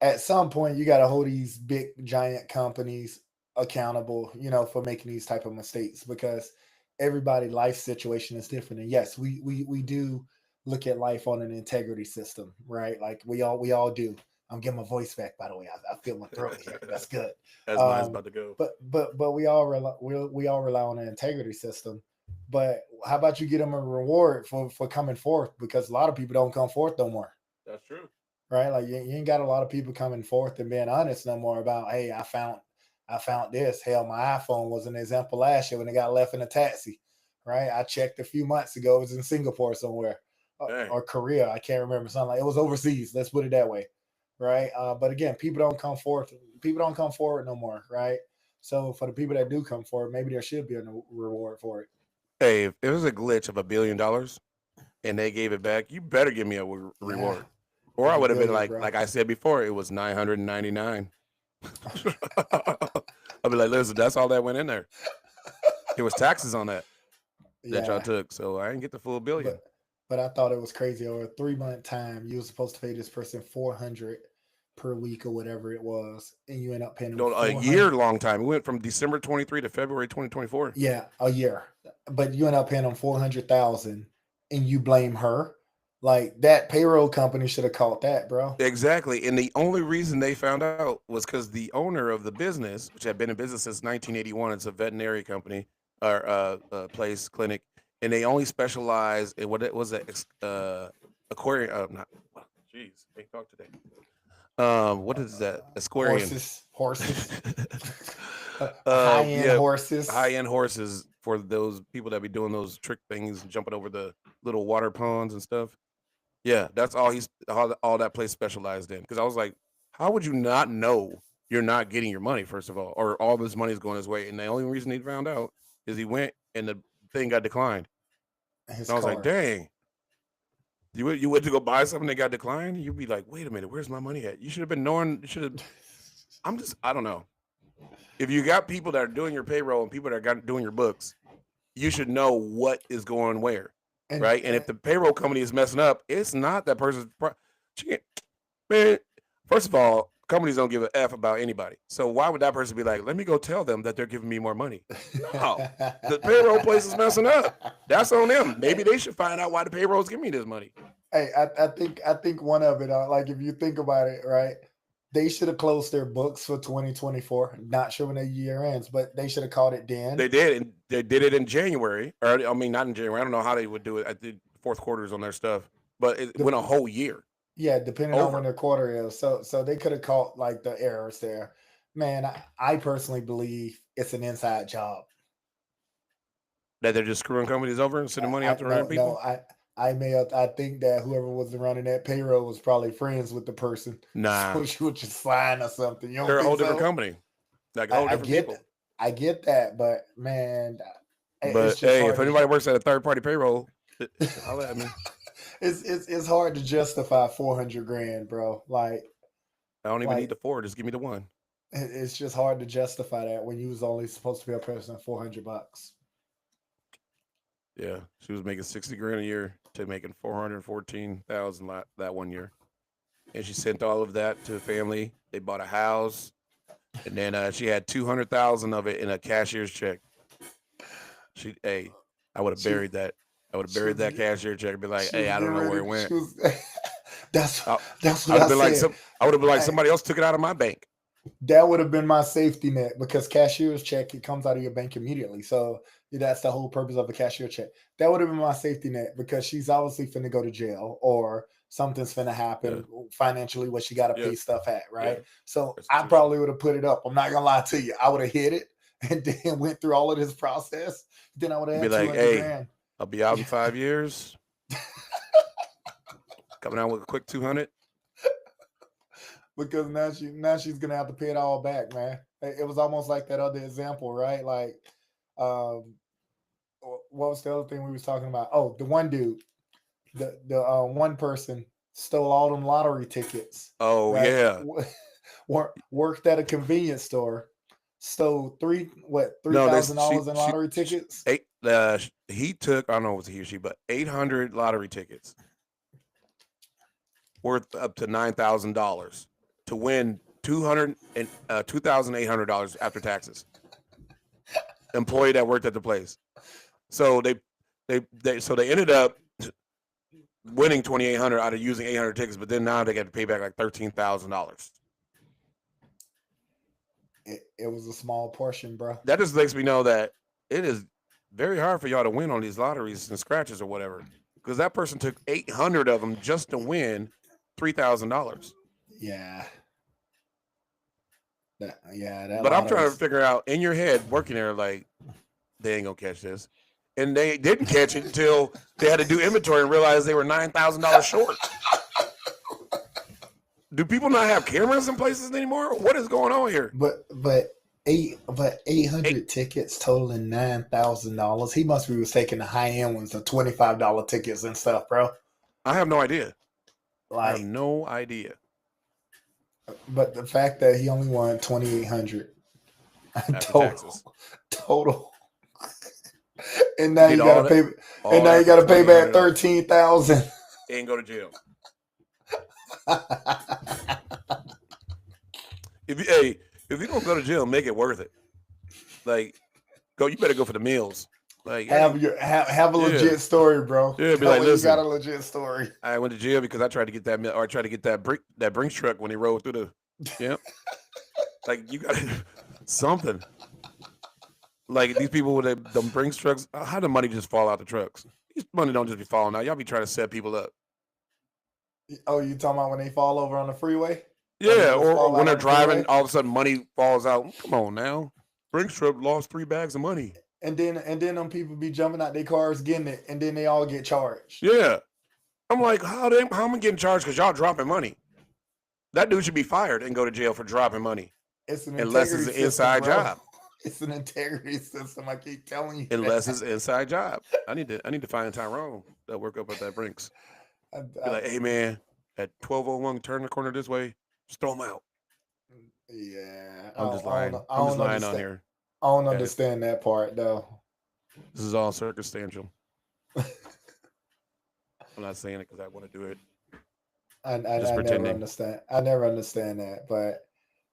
At some point you got to hold these big giant companies accountable, for making these type of mistakes, because everybody life situation is different. And yes, we do look at life on an integrity system, right? Like we all do. I'm getting my voice back, by the way. I feel my throat here. That's good. As mine's um about to go. but we all rely on an integrity system. But how about you get them a reward for coming forth, because a lot of people don't come forth no more, That's true. right? Like you ain't got a lot of people coming forth and being honest no more about, hey, I found this. Hell, my iPhone was an example last year when it got left in a taxi, right? I checked a few months ago. It was in Singapore somewhere, Dang. or Korea. I can't remember. Something like it was overseas. Let's put it that way, right? But again, people don't come forth. People don't come forward no more, right? So for the people that do come forward, maybe there should be a reward for it. Hey, if it was a glitch of $1 billion and they gave it back, you better give me a Yeah, reward. Or I it's a would have been billion, bro. like I said before, it was 999. I'll be like, listen, that's all that went in there. It was taxes on that y'all Yeah, took, so I didn't get the full $1 billion. but I thought it was crazy. Over a 3 month time, you were supposed to pay this person 400 per week or whatever it was, and you end up paying them No, a 400. year long time. We went from December 23 to February 2024. Yeah, a year, but you end up paying them 400,000, and you blame her. Like, that payroll company should have caught that, bro. Exactly. And the only reason they found out was because the owner of the business, which had been in business since 1981, it's a veterinary company or place, clinic, and they only specialize in what it was aquarium. Not, jeez, can't talk today. What is that? Aquarium. Horses, high end Yeah, horses. high end horses for those people that be doing those trick things, jumping over the little water ponds and stuff. Yeah, that's all that place specialized in. Because I was like, how would you not know you're not getting your money, first of all, or all this money is going his way? And the only reason he found out is he went and the thing got declined. His And I was like, card. dang, you went to go buy something that got declined? You'd be like, wait a minute, where's my money at? You should have been knowing. You should have. I don't know. If you got people that are doing your payroll and people that are doing your books, you should know what is going where, and, right? And if the payroll company is messing up, it's not that person's. Man, first of all, companies don't give a f about anybody. So why would that person be like, let me go tell them that they're giving me more money? No, the payroll place is messing up. That's on them. Maybe they should find out why the payroll is giving me this money. Hey, I think one of it, like, if you think about it, right? They should have closed their books for 2024. Not sure when their year ends, but they should have called it then. They did, and they did it in January. Or I mean, not in January. I don't know how they would do it. I did fourth quarters on their stuff, but it went a whole year. Yeah, depending on when Over. their quarter is. So they could have caught like the errors there. Man, I personally believe it's an inside job. That they're just screwing companies over and sending money I out to random no people. I think that whoever was running that payroll was probably friends with the person. Nah, So she would just sign or something. You don't they're a whole think different so? company, like a whole I different get people. I get that, but man, it's But just hey, if hard to anybody works at a third party payroll, holla at me. it's hard to justify 400 grand, bro. I don't even need Like the four. Just give me the one. It's just hard to justify that when you was only supposed to be a person $400. Yeah, she was making 60 grand a year to making 414,000 that one year, and she sent all of that to the family. They bought a house, and then she had 200,000 of it in a cashier's check. Hey, I would have She buried that. I would have she buried was that cashier check and be like, she hey, was I don't getting know where ready. it went. She was that's I, that's I what would have I been like said. I would have been like Hey, somebody else took it out of my bank. that would have been my safety net because cashier's check it comes out of your bank immediately. So that's the whole purpose of a cashier check. That would have been my safety net because she's obviously finna go to jail or something's finna Yeah, happen financially where she got to yeah, pay stuff at, yeah. right? So I Restitution. probably would have put it up. I'm not gonna lie to you. I would have hit it and then went through all of this process. Then I would have Be had like, 200 hey, grand. I'll be out in 5 years. Coming out with a quick 200. Because now she's gonna have to pay it all back, man. It was almost like that other example, right? Like, um, what was the other thing we was talking about? Oh, the one dude, the one person stole all them lottery tickets, Oh right? yeah. Worked at a convenience store, stole three No, thousand dollars in lottery she tickets. he took, I don't know if it was he or she, but 800 lottery tickets worth up to $9,000 to win 200 and $2,800 after taxes. Employee that worked at the place. So they ended up winning 2,800 out of using 800 tickets, but then now they got to pay back like $13,000. It was a small portion, bro. That just makes me know that it is very hard for y'all to win on these lotteries and scratches or whatever, because that person took 800 of them just to win $3,000. Yeah, that But I'm trying to lottery's. figure out in your head, working there, like they ain't gonna catch this, and they didn't catch it until they had to do inventory and realize they were $9,000 short. Do people not have cameras in places anymore? What is going on here? But 800 Eight, tickets totaling $9,000. He must be was taking the high end ones, the $25 tickets and stuff, bro. I have no idea. I have Like, no idea. but the fact that he only won 2,800 After taxes, total, and now did you gotta pay, and all now you that for gotta pay back $2,800. 13,000. And go to jail. If you're gonna go to jail, make it worth it. Like, you better go for the meals. Like, hey, have a yeah, legit story, bro. yeah. Be That like, way you got a listen, legit story. I went to jail because I tried to get that meal, or I tried to get that Brinks truck when he rode through the. Yeah, like you got something. Like these people with the Brinks trucks, how the money just fall out the trucks? These money don't just be falling out. Y'all be trying to set people up. Oh, you talking about when they fall over on the freeway? Or they Yeah, just or fall when out they're on the driving, freeway? all of a sudden money falls out. Come on now, Brinks truck lost 3 bags of money. And then them people be jumping out their cars getting it, and then they all get charged. Yeah, I'm like, how am I getting charged because y'all dropping money? That dude should be fired and go to jail for dropping money, It's an unless it's integrity an system, inside bro. job. It's an integrity system. I keep telling you Unless that. it's an inside job. I need to find Tyrone that work up at that Brinks. I, Be I, like, hey man, at 12:01, turn the corner this way. Just throw them out. yeah, I'm just I lying. I'm just don't lying on understand. here. I don't Okay, understand that part though. this is all circumstantial. I'm not saying it because I want to do it. I'm just I never pretending. understand. I never understand that. But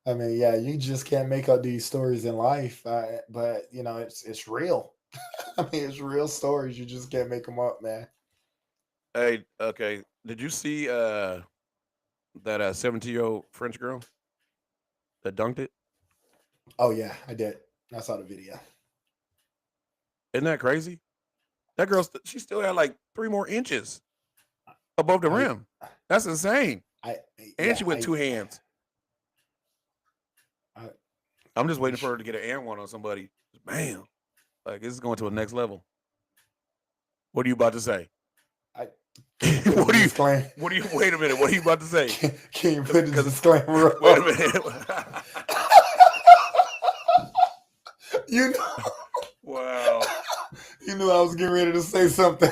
I mean, yeah, you just can't make up these stories in life. But it's real. I mean, it's real stories. You just can't make them up, man. Hey, okay. Did you see that 17-year-old French girl that dunked it? Oh yeah, I did. I saw the video. Isn't that crazy? That girl, she still had like 3 more inches above the I rim. That's insane. I And yeah she went 2 hands. I I'm just waiting for her to get an and one on somebody. Bam. Like, this is going to a next level. What are you about to say? I what do you, disclaim. wait a minute. What are you about to say? Can you put the 'Cause- disclaimer Wait a up? minute. You know, Wow. you knew I was getting ready to say something.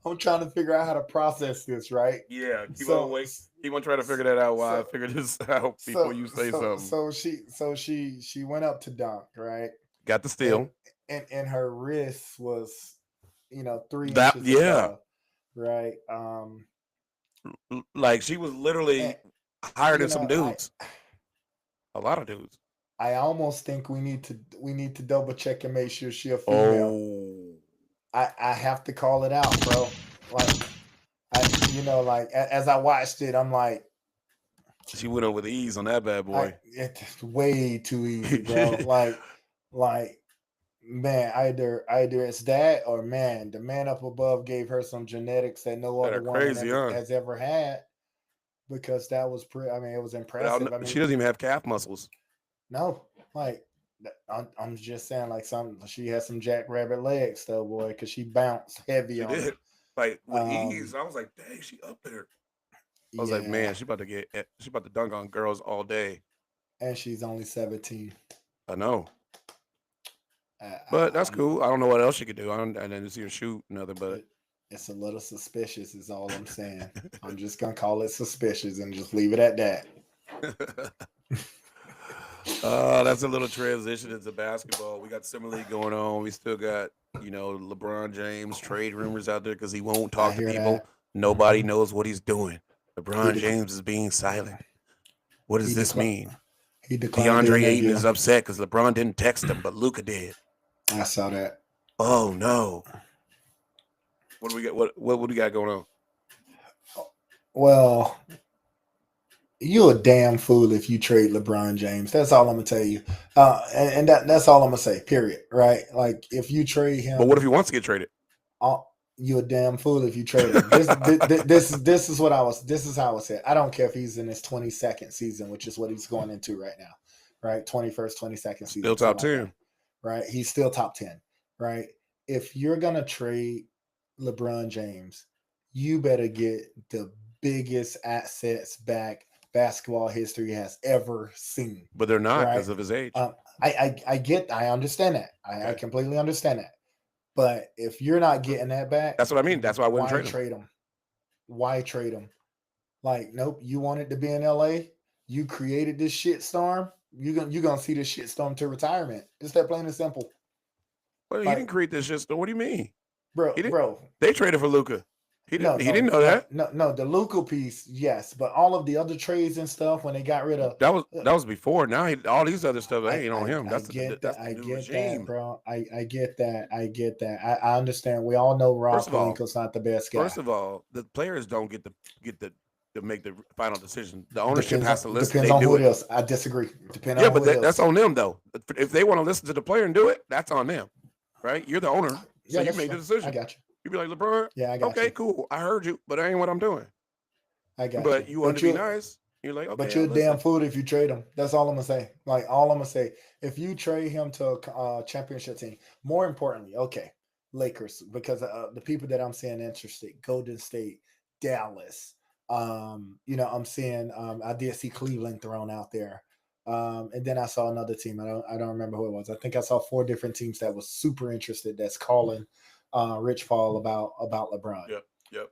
I'm trying to figure out how to process this, right? Yeah, keep So, on waiting. He won't try to figure that out while I figure this out before you say something. She went up to dunk, right? Got the And steal. and her wrist was, 3 inches Yeah, above, right? like she was And literally higher than some I dudes, a lot of dudes. I almost think we need to double check and make sure she a female. Oh, I have to call it out, bro. Like as I watched it, I'm like, she went over with ease on that bad boy. it's way too easy, bro. Like man, either it's that or man, the man up above gave her some genetics that no That other are woman crazy, huh? has ever had, because that was I mean, it was impressive. I She mean, doesn't even have calf muscles. no, like I'm just saying, like she has some jackrabbit legs though, boy, because she bounced heavy She on it. did, like with ease. Um, I was like, dang, she up there. I was like, yeah, man, she about to dunk on girls all day. and she's only 17. I know, but I, that's I'm cool. I don't know what else she could do. I didn't see her shoot nothing, but it, it's a little suspicious, is all I'm saying. I'm just gonna call it suspicious and just leave it at that. that's a little transition into basketball. We got Summer League going on. We still got, LeBron James trade rumors out there because he won't I talk to hear people. that. Nobody knows what he's doing. He LeBron dec- James is being silent. What does he this declined. mean? He declined the DeAndre Ayton interview. is upset because LeBron didn't text him, but Luca did. I saw that. Oh no! What do we got? What do we got going on? Well, you a damn fool if you trade LeBron James. That's all I'm gonna tell you. And that's all I'm gonna say. Period. Right? Like if you trade But what him, if he wants to get traded? you a damn fool if you trade him. This is what I was. This is how I said. I don't care if he's in his 22nd season, which is what he's going into right now. Right? 21st, 22nd Still season, top something like 10. that. Right? He's still top 10. Right? If you're gonna trade LeBron James, you better get the biggest assets back basketball history has ever seen. But they're not Right? because of his age. I understand that. I Okay. completely understand that. But if you're not getting that back, That's what I mean. That's why I wouldn't why trade him. trade him? Why trade him? Like, nope. You wanted to be in LA. You created this shit storm. You're gonna see this shit storm to retirement. It's that plain and simple. Well, he didn't Like, create this shit. So what do you mean? bro, He didn't. bro. They traded for Luca. He No, didn't. He no, didn't know no, that. no, no. The Luka piece, yes, but all of the other trades and stuff when they got rid of, That was before. Now all these other stuff I, ain't on him. I get that. That's the I new get that, regime. bro. I get that. I get that. I understand. We all know Rob First of all, Palinka's not the best guy. the players don't get the to make the final decision. The ownership Depends has on to listen. depends They on do who it it. is. I disagree. Depending Yeah, on but who it that's is. on them though. If they want to listen to the player and do it, that's on them, right? You're the owner, so Yeah, you that's make the true. I decision. got you. You be like LeBron. Yeah, I got Okay, you. cool. I heard you, but that ain't what I'm doing. I got you. But you wanted to be nice. You're like, okay, But I'll you're a damn listen. fool if you trade him. That's all I'm gonna say. Like all I'm gonna say. If you trade him to a championship team, more importantly, okay, Lakers, because the people that I'm seeing interested, Golden State, Dallas. I'm seeing. I did see Cleveland thrown out there. And then I saw another team. I don't remember who it was. I think I saw 4 different teams that was super interested. That's calling Rich Paul about LeBron. Yep, yep.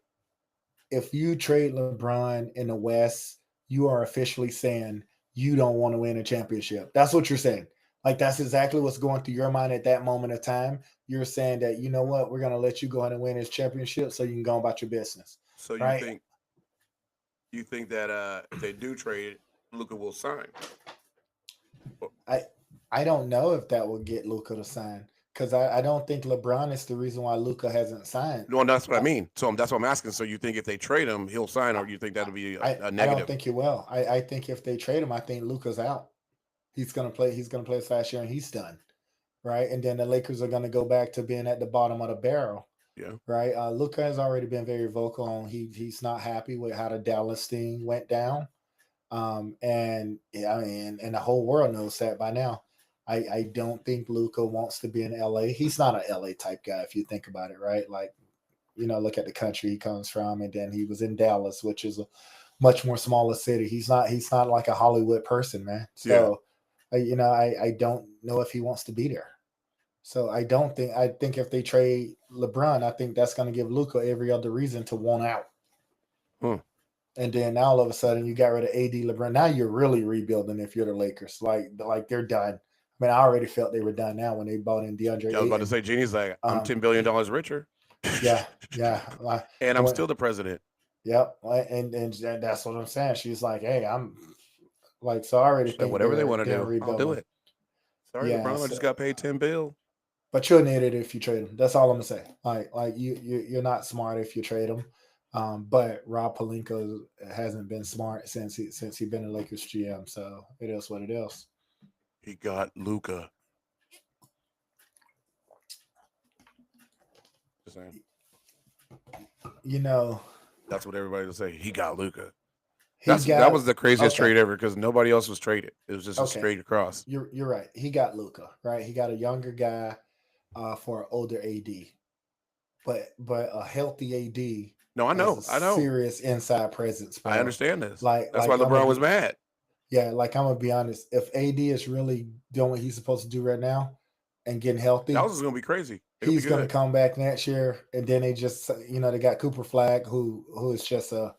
If you trade LeBron in the West, you are officially saying you don't want to win a championship. That's what you're saying. Like that's exactly what's going through your mind at that moment of time. You're saying that, you know what, we're gonna let you go ahead and win this championship so you can go about your business. So Right? you think that if they do trade, Luca will sign? I don't know if that will get Luca to sign. Because I don't think LeBron is the reason why Luca hasn't signed. No, that's what I Uh, mean. So that's what I'm asking. So you think if they trade him, he'll sign, or you think that'll be a I don't negative? think he will. I think if they trade him, I think Luca's out. He's gonna play. He's gonna play his last year, and he's done. Right, and then the Lakers are gonna go back to being at the bottom of the barrel. Yeah. Right, Luca has already been very vocal on he's not happy with how the Dallas thing went down. And yeah, I mean, and the whole world knows that by now. I don't think Luca wants to be in LA. He's not an LA type guy if you think about it, right? Like, look at the country he comes from, and then he was in Dallas, which is a much more smaller city. He's not like a Hollywood person, man. Yeah. So, I don't know if he wants to be there. So I think if they trade LeBron, I think that's going to give Luca every other reason to want out. Hmm. And then now all of a sudden you got rid of AD, LeBron. Now you're really rebuilding if you're the Lakers. Like they're done. I mean, I already felt they were done now when they bought in DeAndre Yeah, I was about to Ayton. say, Jeannie's like, I'm Um, $10 billion richer. yeah, yeah. And I'm When, still the president. yep. And that's what I'm saying. She's like, hey, I'm like, so I already So think whatever they want to they're do, I'll do rebuilding. it. Sorry, Yeah. LeBron, I just got paid 10 bill. But you're an idiot if you trade him. That's all I'm gonna say. Like you're not smart if you trade him. But Rob Pelinka hasn't been smart since he been a Lakers GM. So it is what it is. He got Luca. Just saying. You know, That's what everybody will say. He got Luca. he That got was the craziest okay. trade ever because nobody else was traded. It was just a Okay, straight across. you're right. He got Luca, right? He got a younger guy for an older AD, but a healthy AD No, has a I know. serious inside presence, I bro. understand this. Like That's why I'm gonna LeBron was be mad. Yeah, like I'm gonna be honest. If AD is really doing what he's supposed to do right now and getting Dallas healthy, is gonna be crazy. They're gonna be he's gonna good. come back next year. And then they just, they got Cooper Flag, who is just a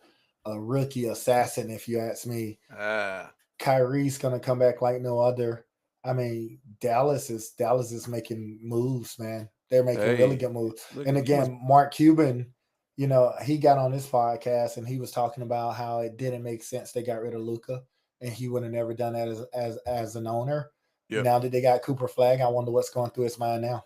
rookie assassin, if you ask me. Ah, Kyrie's gonna come back like no other. I mean, Dallas is making moves, man. They're making really hey, good moves. look, And you must. again, Mark Cuban, he got on this podcast and he was talking about how it didn't make sense they got rid of Luca, and he would have never done that as an owner. Yep. Now that they got Cooper Flag, I wonder what's going through his mind now.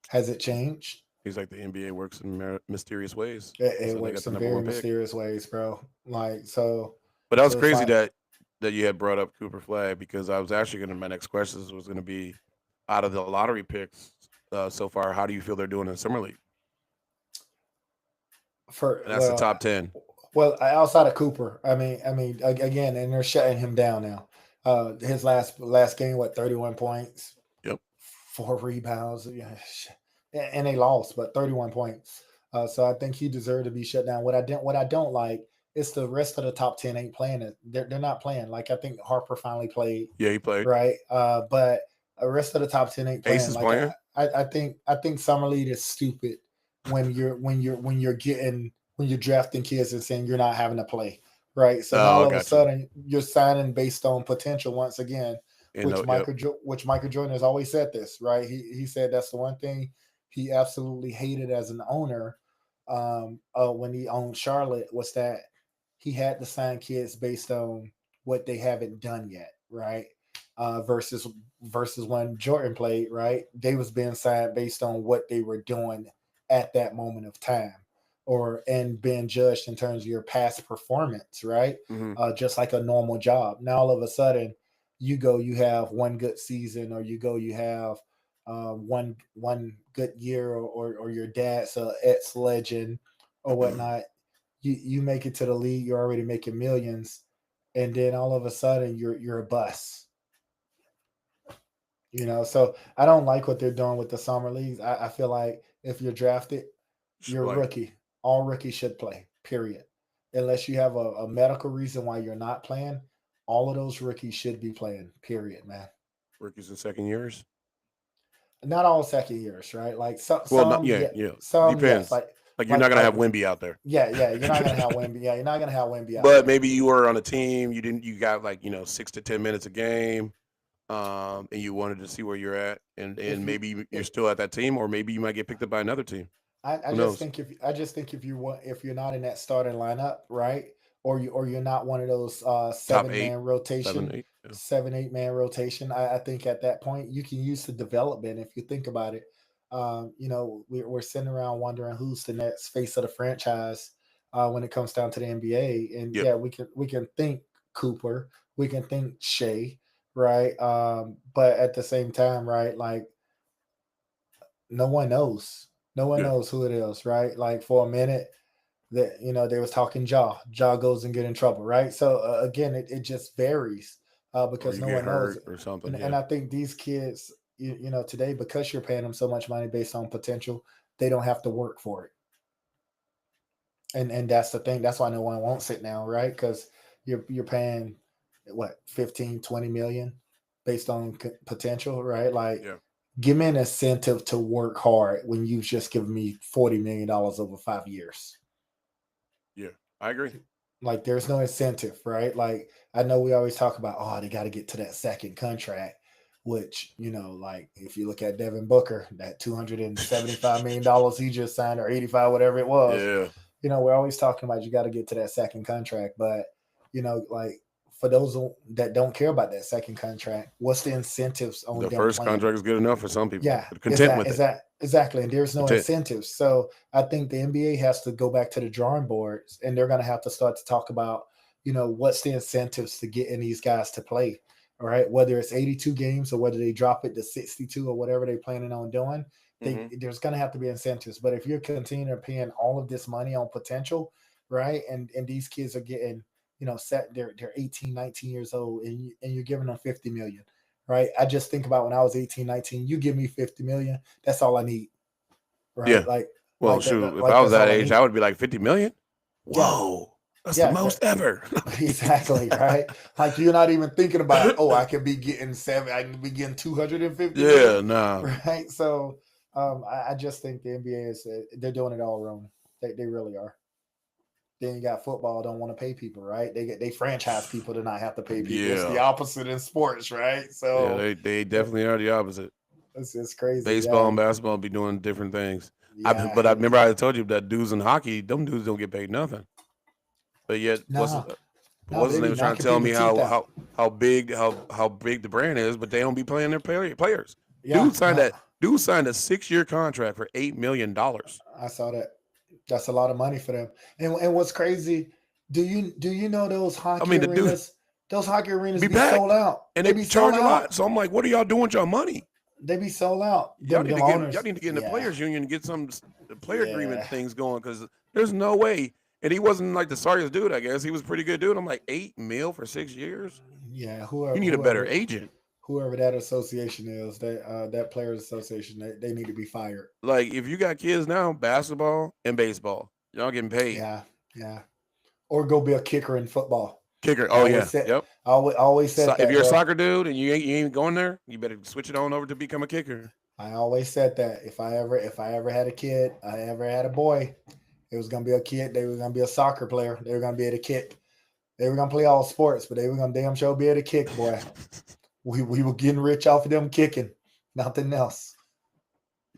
Has it changed? He's like the NBA works in mysterious ways. It So they works got the some number very one pick. mysterious ways, bro. Like so, But that was so it's crazy like that you had brought up Cooper Flag because I was actually gonna my next questions was gonna be out of the lottery picks so far, how do you feel they're doing in summer league? for And that's the well, top 10. outside of Cooper, I mean, again, and they're shutting him down now. His last game, what, 31 points, Yep. 4 rebounds, yeah, and they lost, but 31 points. So I think he deserved to be shut down. What I don't like is the rest of the top 10 ain't playing it. They're not playing. Like I think Harper finally played, Yeah, he played. right? But the rest of the top 10 ain't Ace playing. is Like I, playing. I, I think I think summer league is stupid when you're drafting kids and saying you're not having to play, right? So now Oh, I all of a got you. sudden you're signing based on potential once again, You which know, yep. Michael Jordan has always said this, right? He said that's the one thing he absolutely hated as an owner, when he owned Charlotte, was that he had to sign kids based on what they haven't done yet, right? Versus when Jordan played, right? They was being signed based on what they were doing at that moment of time, or and being judged in terms of your past performance, right? Hmm. Just like a normal job. Now all of a sudden, you have one good season, or you have one good year, or your dad's a ex legend or whatnot. You make it to the league, you're already making millions, and then all of a sudden you're a bust. So I don't like what they're doing with the summer leagues. I feel like if you're drafted, Should you're a play. rookie. All rookies should play, period. Unless you have a medical reason why you're not playing, all of those rookies should be playing, period, man. Rookies in second years. Not all second years, right? Like Well, not some, yeah, yeah, yeah. some, yes. Depends. Like Like you're not like gonna like have Wimby out there. yeah, yeah. You're not gonna have Wemby. Yeah, you're not gonna have Wemby out But there. maybe you were on a team, you got like, 6 to 10 minutes a game, and you wanted to see where you're at, If and you, maybe you're if, still at that team, or maybe you might get picked up by another team. I Who just knows? think if you're not in that starting lineup, right, or you're not one of those Top seven eight, man seven, rotation, eight. Yeah. 7 8 man rotation, I think at that point you can use the development if you think about it. We're sitting around wondering who's the next face of the franchise when it comes down to the NBA, and Yep. yeah, we can think Cooper, we can think Shea, right? But at the same time, right, like no one knows. No one Yeah. knows who it is, right? Like for a minute that they was talking Jaw goes and get in trouble, right? So again, it just varies Or because you no get one knows, hurt or something. and Yeah. I think these kids, today, because you're paying them so much money based on potential, they don't have to work for it, and that's the thing. That's why no one wants it now, right? Because you're paying what 15 20 million based on potential, right? Like Yeah. give me an incentive to work hard when you've just given me $40 million over 5 years. Yeah. I agree. Like there's no incentive, right? Like I know we always talk about, oh, they got to get to that second contract, which like if you look at Devin Booker, that $275 million he just signed or 85, whatever it was, Yeah. we're always talking about you got to get to that second contract, but like for those that don't care about that second contract, what's the incentives on The them first playing? contract is good enough for some people. Yeah, They're is content that with is it. that exactly? And there's no Content. incentives. So I think the NBA has to go back to the drawing boards, and they're going to have to start to talk about, what's the incentives to getting these guys to play. All right, whether it's 82 games or whether they drop it to 62 or whatever they're planning on doing, there's going to have to be incentives. But if you're continuing paying all of this money on potential, right, and these kids are getting, set they're 18, 19 years old, and you're giving them 50 million, right? I just think about when I was 18, 19, you give me 50 million, that's all I need, Yeah. right? Like, Well, shoot, if I was that's that all I age, need. I would be like 50 million. Yeah, Whoa. That's the yeah, most ever. exactly, right? Like you're not even thinking about, oh, I can be getting I can be getting 250 Yeah, million, nah. right? So I just think the NBA is they're doing it all wrong. They really are. Then you got football don't want to pay people, right? They franchise people to not have to pay people. It's the Yeah. opposite in sports, right? Yeah, So they definitely are the opposite. it's crazy. Baseball Yeah, and basketball be doing different things. yeah. But I remember I told you that dudes in hockey, them dudes don't get paid nothing. But yet, No, no, what's his they name be was trying to knocking tell people me teeth out. how big the brand is, but they don't be playing their players. Yeah, no, Dude signed a 6-year contract for $8 million. I saw that. That's a lot of money for them. And what's crazy? Do you know those I hockey mean, the dude arenas? Those hockey arenas be be sold packed, out. and They they be sold charge a out. lot. So I'm like, what are y'all doing with your money? They be sold out. Y'all Them need them to get y'all owners. need to get in the Yeah, players union and get some the player agreement yeah, things going because there's no way. And he wasn't like the sorriest dude. I guess he was a pretty good dude. I'm like 8 mil for 6 years. yeah. You Whoever, need a better agent. whoever that association is, that players association, they need to be fired. Like if you got kids now, basketball and baseball, y'all getting paid. Yeah, yeah. Or go be a kicker in football. Kicker. I Oh always yeah. said, Yep. I always So said if that, you're a bro. soccer dude and you ain't going there, you better switch it on over to become a kicker. I always said that if I ever had a kid, I ever had a boy, it was gonna be a kid. They were gonna be a soccer player. They were gonna be able to kick. They were gonna play all sports, but they were gonna damn sure be able to kick, boy. We were getting rich off of them kicking, nothing else.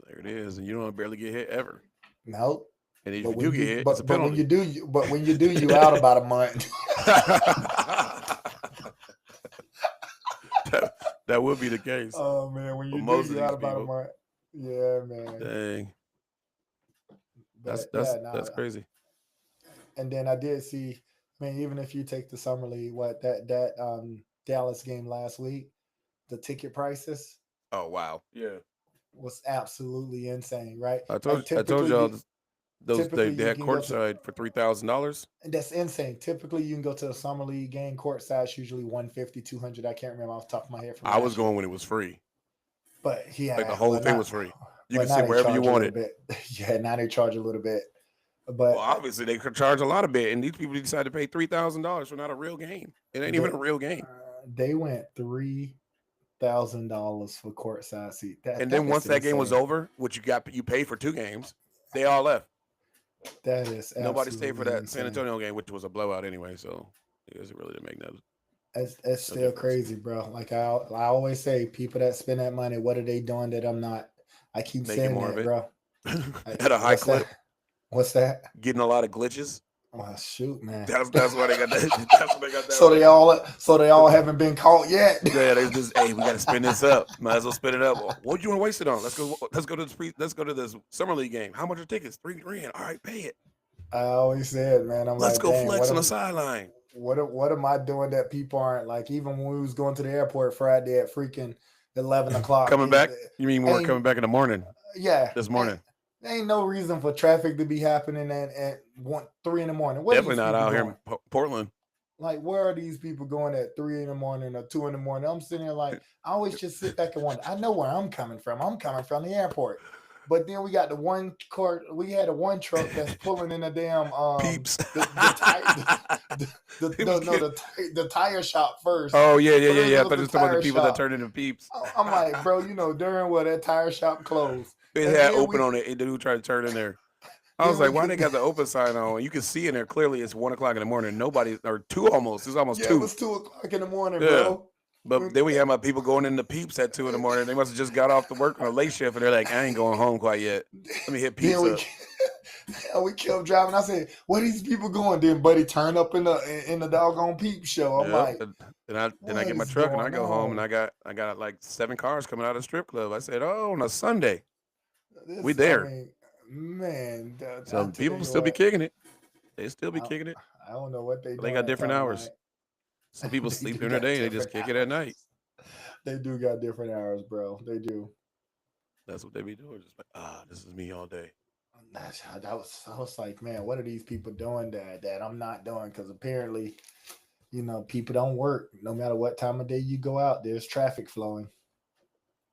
There it is, and you don't barely get hit ever. Nope. And if But you do when get you hit, it's a but when you penalty. do you out about a month. That would be the case Oh man, when for you do most of you these out about a people. month. Yeah, man. Dang, But that's yeah, no. that's crazy. And then I did see, man, even if you take the summer league, what that Dallas game last week, the ticket prices Oh wow, yeah. was absolutely insane, right? I Like told y'all typically they you had can go to courtside for $3,000. and that's insane. Typically you can go to a summer league game, court size usually 150, 200. I can't remember off the top of my head from I was last year. going when it was free. But Like the yeah, whole thing was free. You could now sit they wherever you charge a little wanted. bit. Yeah, now they charge a little bit. Well, But obviously they could charge a lot of bit, and these people decided to pay $3,000 for not a real game. It ain't even they a real game. they went $3,000 for courtside seat. And That then is once that game was insane. over, which you paid for 2 games, they all left. That is Nobody stayed for absolutely that San insane. Antonio game, which was a blowout anyway. So I guess it really didn't make It's no still difference. crazy, bro. Like I always say, people that spend that money, what are they doing that I'm not? I keep Making saying more of that, it bro. at a high What's that? clip, What's that? getting a lot of glitches. Oh shoot, man. That's why they got that. That's why they got that so they rate. all so they all haven't been caught yet. Yeah, they just hey, we got to spin this up. Might as well spin it up. What do you want to waste it on? Let's go to this summer league game. How much are tickets? $3,000. All right, pay it. I always said, man, I'm Let's like, go dang, flex on the sideline. what am I doing that people aren't like? Even when we was going to the airport Friday at freaking 11 o'clock, Coming back? You mean more ain't coming back in the morning? yeah, This morning? ain't no reason for traffic to be happening at 3 in the morning. Where Definitely these not people out here going? in Portland. Like, where are these people going at 3 in the morning or 2 in the morning? I'm sitting here like, I always just sit back and wonder. I know where I'm coming from. I'm coming from the airport. But then we got the one court. We had a one truck that's pulling in the damn Peeps. the tire People get- the tire shop first. Oh yeah. First I was thought the you were talking about the tire people that shop. turned into peeps. I'm like, bro, during what that tire shop closed, It and had then open on it. And the dude tried to turn in there. I was Then like, we why could, they got the open sign on? You can see in there clearly it's 1:00 in the morning. Nobody or two almost. It's almost yeah, it 2. was 2 o'clock in the morning, Yeah. bro. But then we had my people going in the peeps at 2 in the morning. They must have just got off the work on a late shift and they're like, I ain't going home quite yet. Let me hit peeps Then we up. and we kept driving. I said, "Where these people going?" Then Buddy turned up in the doggone peep show. I'm Yeah. like, Then I "What get my is truck and I going go home and on?" I got like 7 cars coming out of the strip club. I said, oh, on a Sunday. We This, I there. mean, man, I So tell people you still be what, kicking it. They still be I, kicking it. I don't know what they But they doing got that different time of hours. night. Some people They sleep do during the got day. They just different kick it at night. hours. They do got different hours, bro. They do. That's what they be doing. Just like, this is me all day. I was like, man, what are these people doing that I'm not doing? Because apparently, people don't work. No matter what time of day you go out, there's traffic flowing.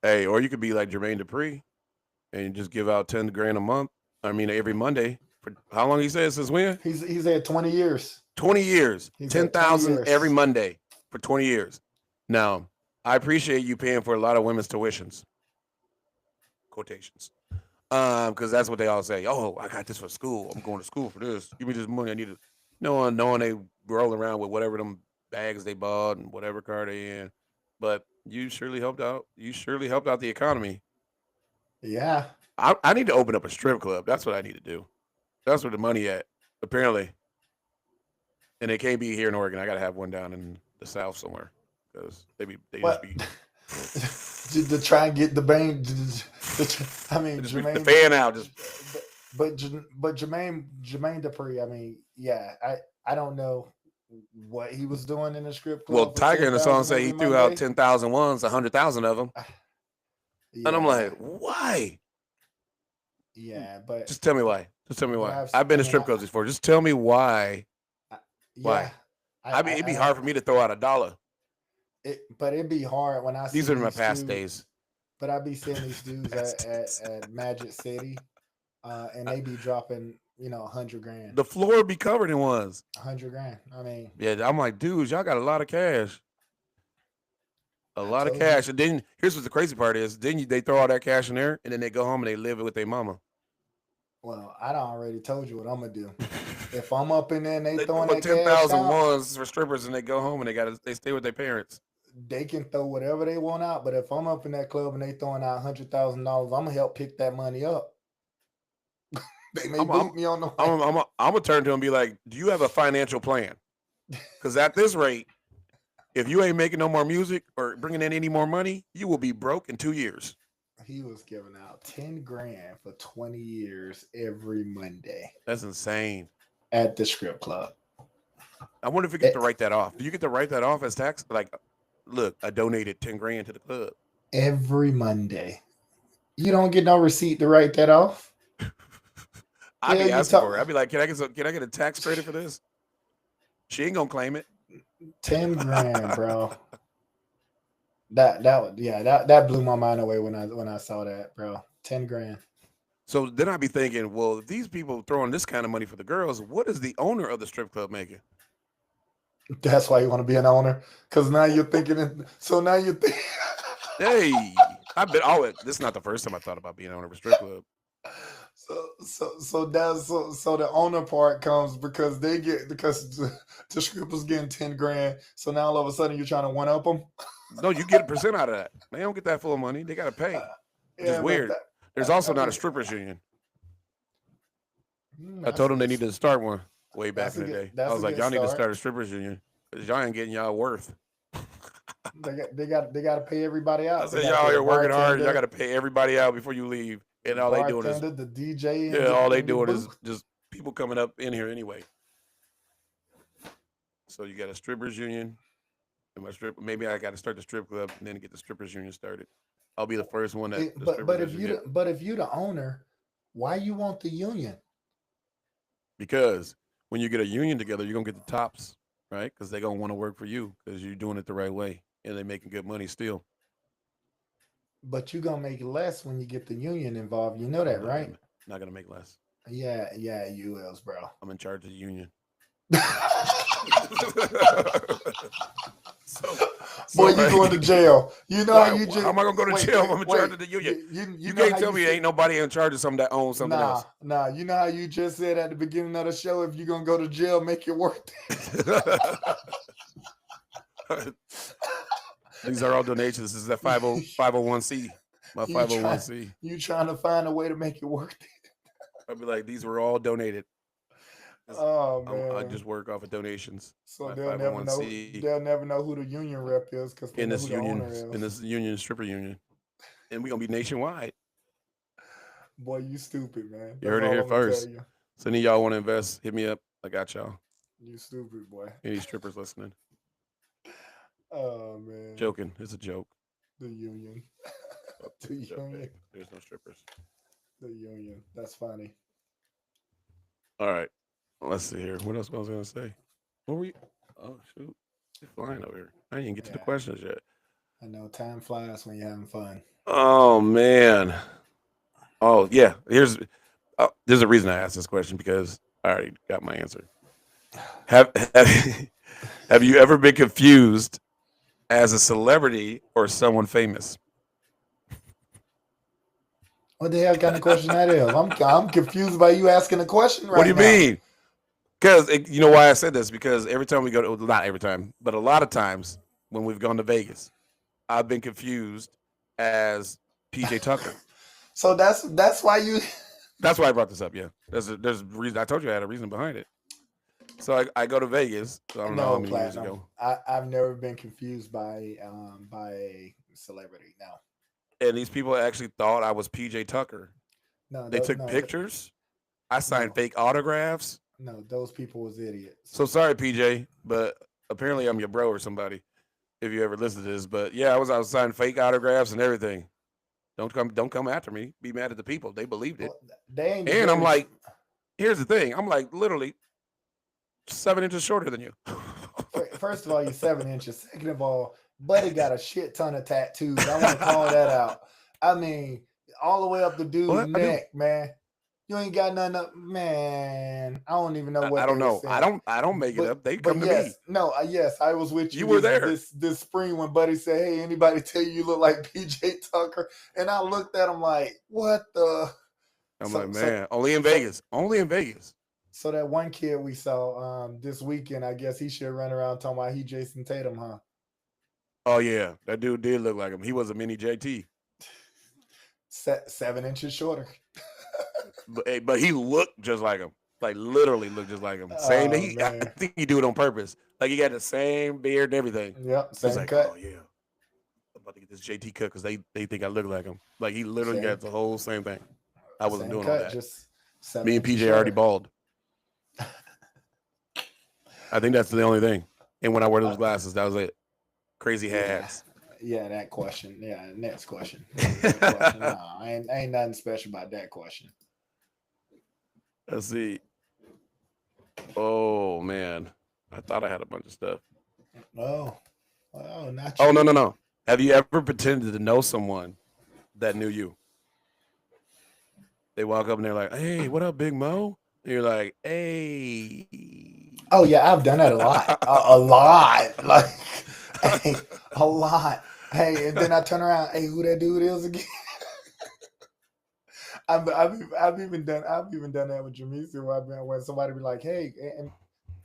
Hey, or you could be like Jermaine Dupri and just give out 10 grand a month. I mean, every Monday. For how long he says since when? He's had 20 years. 20 years. He's had 20 10,000 every years. Monday for 20 years. Now, I appreciate you paying for a lot of women's tuitions. Quotations. Because that's what they all say. Oh, I got this for school. I'm going to school for this. Give me this money. I need it. Knowing they roll around with whatever them bags they bought and whatever car they in. But you surely helped out. You surely helped out the economy. Yeah. I need to open up a strip club. That's what I need to do. That's where the money at, apparently. And it can't be here in Oregon. I got to have one down in the South somewhere because they just What? be To try and get the bang. I mean, just be the Jermaine. fan out. Just But Jermaine Dupri. I mean, yeah. I don't know what he was doing in the strip club. well, For Tiger in the song 10,000 say he every threw out Monday. 10,000 ones, 100,000 of them, and I'm Yeah, like, why? yeah, but Just tell me why. Just tell me but why. I've been I to mean, strip clubs before. Just tell me why. I Why? yeah, I mean, it'd be I hard for me to throw out $1. but it'd be hard when I These see are my these past dudes. days. But I be seeing these dudes Past days. at Magic City, and they be dropping 100 grand, The floor be covered in ones. 100 grand. I mean, Yeah, I'm like, dudes, y'all got a lot of cash. A I lot of told you. cash. And then here's what the crazy part is. Then they throw all that cash in there and then they go home and they live it with their mama. Well, I done already told you what I'm gonna do. If I'm up in there and they They throw throwing about that cash 10,000 out, ones for strippers and they go home and they stay with their parents. they can throw whatever they want out. But if I'm up in that club and they throwing out $100,000, I'm gonna help pick that money up. They may I'm boot me on the way. I'm gonna turn to him and be like, do you have a financial plan? Because at this rate, if you ain't making no more music or bringing in any more money, you will be broke in 2 years. He was giving out 10 grand for 20 years every Monday That's insane. at the strip club. I wonder if you get to write that off. Do you get to write that off as tax? Like, look, I donated 10 grand to the club. Every Monday. You don't get no receipt to write that off. I'd Hell, be you asking for it. talk I'd be like, can I get a tax credit for this? She ain't gonna claim it. 10 grand, bro. That blew my mind away when I saw that, bro. 10 grand. So then I'd be thinking, well, if these people throwing this kind of money for the girls, what is the owner of the strip club making? That's why you want to be an owner, because now you're thinking. So now you think. Hey, I bet. Oh, this is not the first time I thought about being an owner of a strip club. So the owner part comes because the strippers getting 10 grand. So now all of a sudden you're trying to one up them. No, you get a percent out of that. They don't get that full of money. They got to pay, which is weird. There's also not a strippers union. I told them they needed to start one way back in the day. I was like, y'all need to start a strippers union because y'all ain't getting y'all worth. They got to pay everybody out. I said, y'all are working hard. Y'all got to pay everybody out before you leave. And all they doing is the DJ. Yeah, all they doing is just people coming up in here anyway. So you got a strippers union. And maybe I got to start the strip club and then get the strippers union started. I'll be the first one that. But if you the owner, why you want the union? Because when you get a union together, you're gonna get the tops, right? Because they're gonna want to work for you because you're doing it the right way and they're making good money still. But you're gonna make less when you get the union involved. You know that, right? Not gonna make less. Yeah, you is, bro. I'm in charge of the union. so, Boy, you going to jail. You know why, how you just. how am I gonna go to jail if I'm in charge of the union? You You know can't how tell you me said- ain't nobody in charge of something that owns something else. Nah. You know how you just said at the beginning of the show, if you're gonna go to jail, make it worth it. These are all donations. This is a 501c. My You trying- 501c. You trying to find a way to make it worth it. I'd be like, these were all donated. Oh man. I just work off of donations. So My they'll never know. 501c They'll never know who the union rep is because in know this who the union, owner is. in this union, stripper union, and we're gonna be nationwide. Boy, you stupid, man. You heard it all here I'm gonna tell first. you. So any of y'all want to invest? Hit me up. I got y'all. You stupid boy. Any strippers listening? Oh man. Joking. It's a joke. The union. The It's okay. union. There's no strippers. The union. That's funny. All right. Let's see here. What else was I gonna say? What were you? Oh shoot. It's flying over here. I didn't even get to the Yeah. questions yet. I know time flies when you're having fun. Oh man. Oh yeah. There's a reason I asked this question because I already got my answer. Have have you ever been confused as a celebrity or someone famous? What the hell kind of question that is? I'm confused by you asking a question right What do you now. mean? Because you know why I said this? Because every time we go to, not every time, but a lot of times when we've gone to Vegas, I've been confused as PJ Tucker. So that's why you. That's why I brought this up. Yeah, there's a reason. I told you I had a reason behind it. So I go to Vegas. I don't know how many years Platinum. ago, I've never been confused by a celebrity. No. and these people actually thought I was PJ Tucker. No. They took pictures. I signed fake autographs. No, those people was idiots. So sorry, PJ, but apparently I'm your bro or somebody. If you ever listen to this, but yeah, I was signing fake autographs and everything. Don't come after me. Be mad at the people. They believed it. Well, they ain't. And I'm like, here's the thing. I'm like literally 7 inches shorter than you. First of all, you're 7 inches. Second of all, Buddy got a shit ton of tattoos. I want to call that out. I mean, all the way up the dude's neck, man. You ain't got nothing up, man. I don't even know what I don't know. saying. I don't make it up. They come to me. No, yes, I was with you. You were there this spring when Buddy said, "Hey, anybody tell you look like PJ Tucker?" And I looked at him like, "What the?" I'm like, man, only in Vegas. Only in Vegas. So that one kid we saw this weekend, I guess he should run around talking about he Jason Tatum, huh? Oh yeah, that dude did look like him. He was a mini JT. 7 inches shorter. But he looked just like him. Like literally looked just like him. Same. I think he do it on purpose. Like he got the same beard and everything. Yep, same cut. Oh yeah, I'm about to get this JT cut because they think I look like him. Like he literally got the whole same thing. I wasn't doing all that. Just me and PJ already bald. I think that's the only thing. And when I wear those glasses, that was it. Crazy hats. Yeah, that question. Yeah, next question. No, ain't nothing special about that question. Let's see. Oh man, I thought I had a bunch of stuff. Oh, not you. Oh, no. Have you ever pretended to know someone that knew you? They walk up and they're like, "Hey, what up, Big Mo?" And you're like, "Hey." Oh yeah, I've done that a lot. A lot. Like hey, a lot. Hey, and then I turn around. Hey, who that dude is again? I've even done that with Jamisa when somebody be like, "Hey,"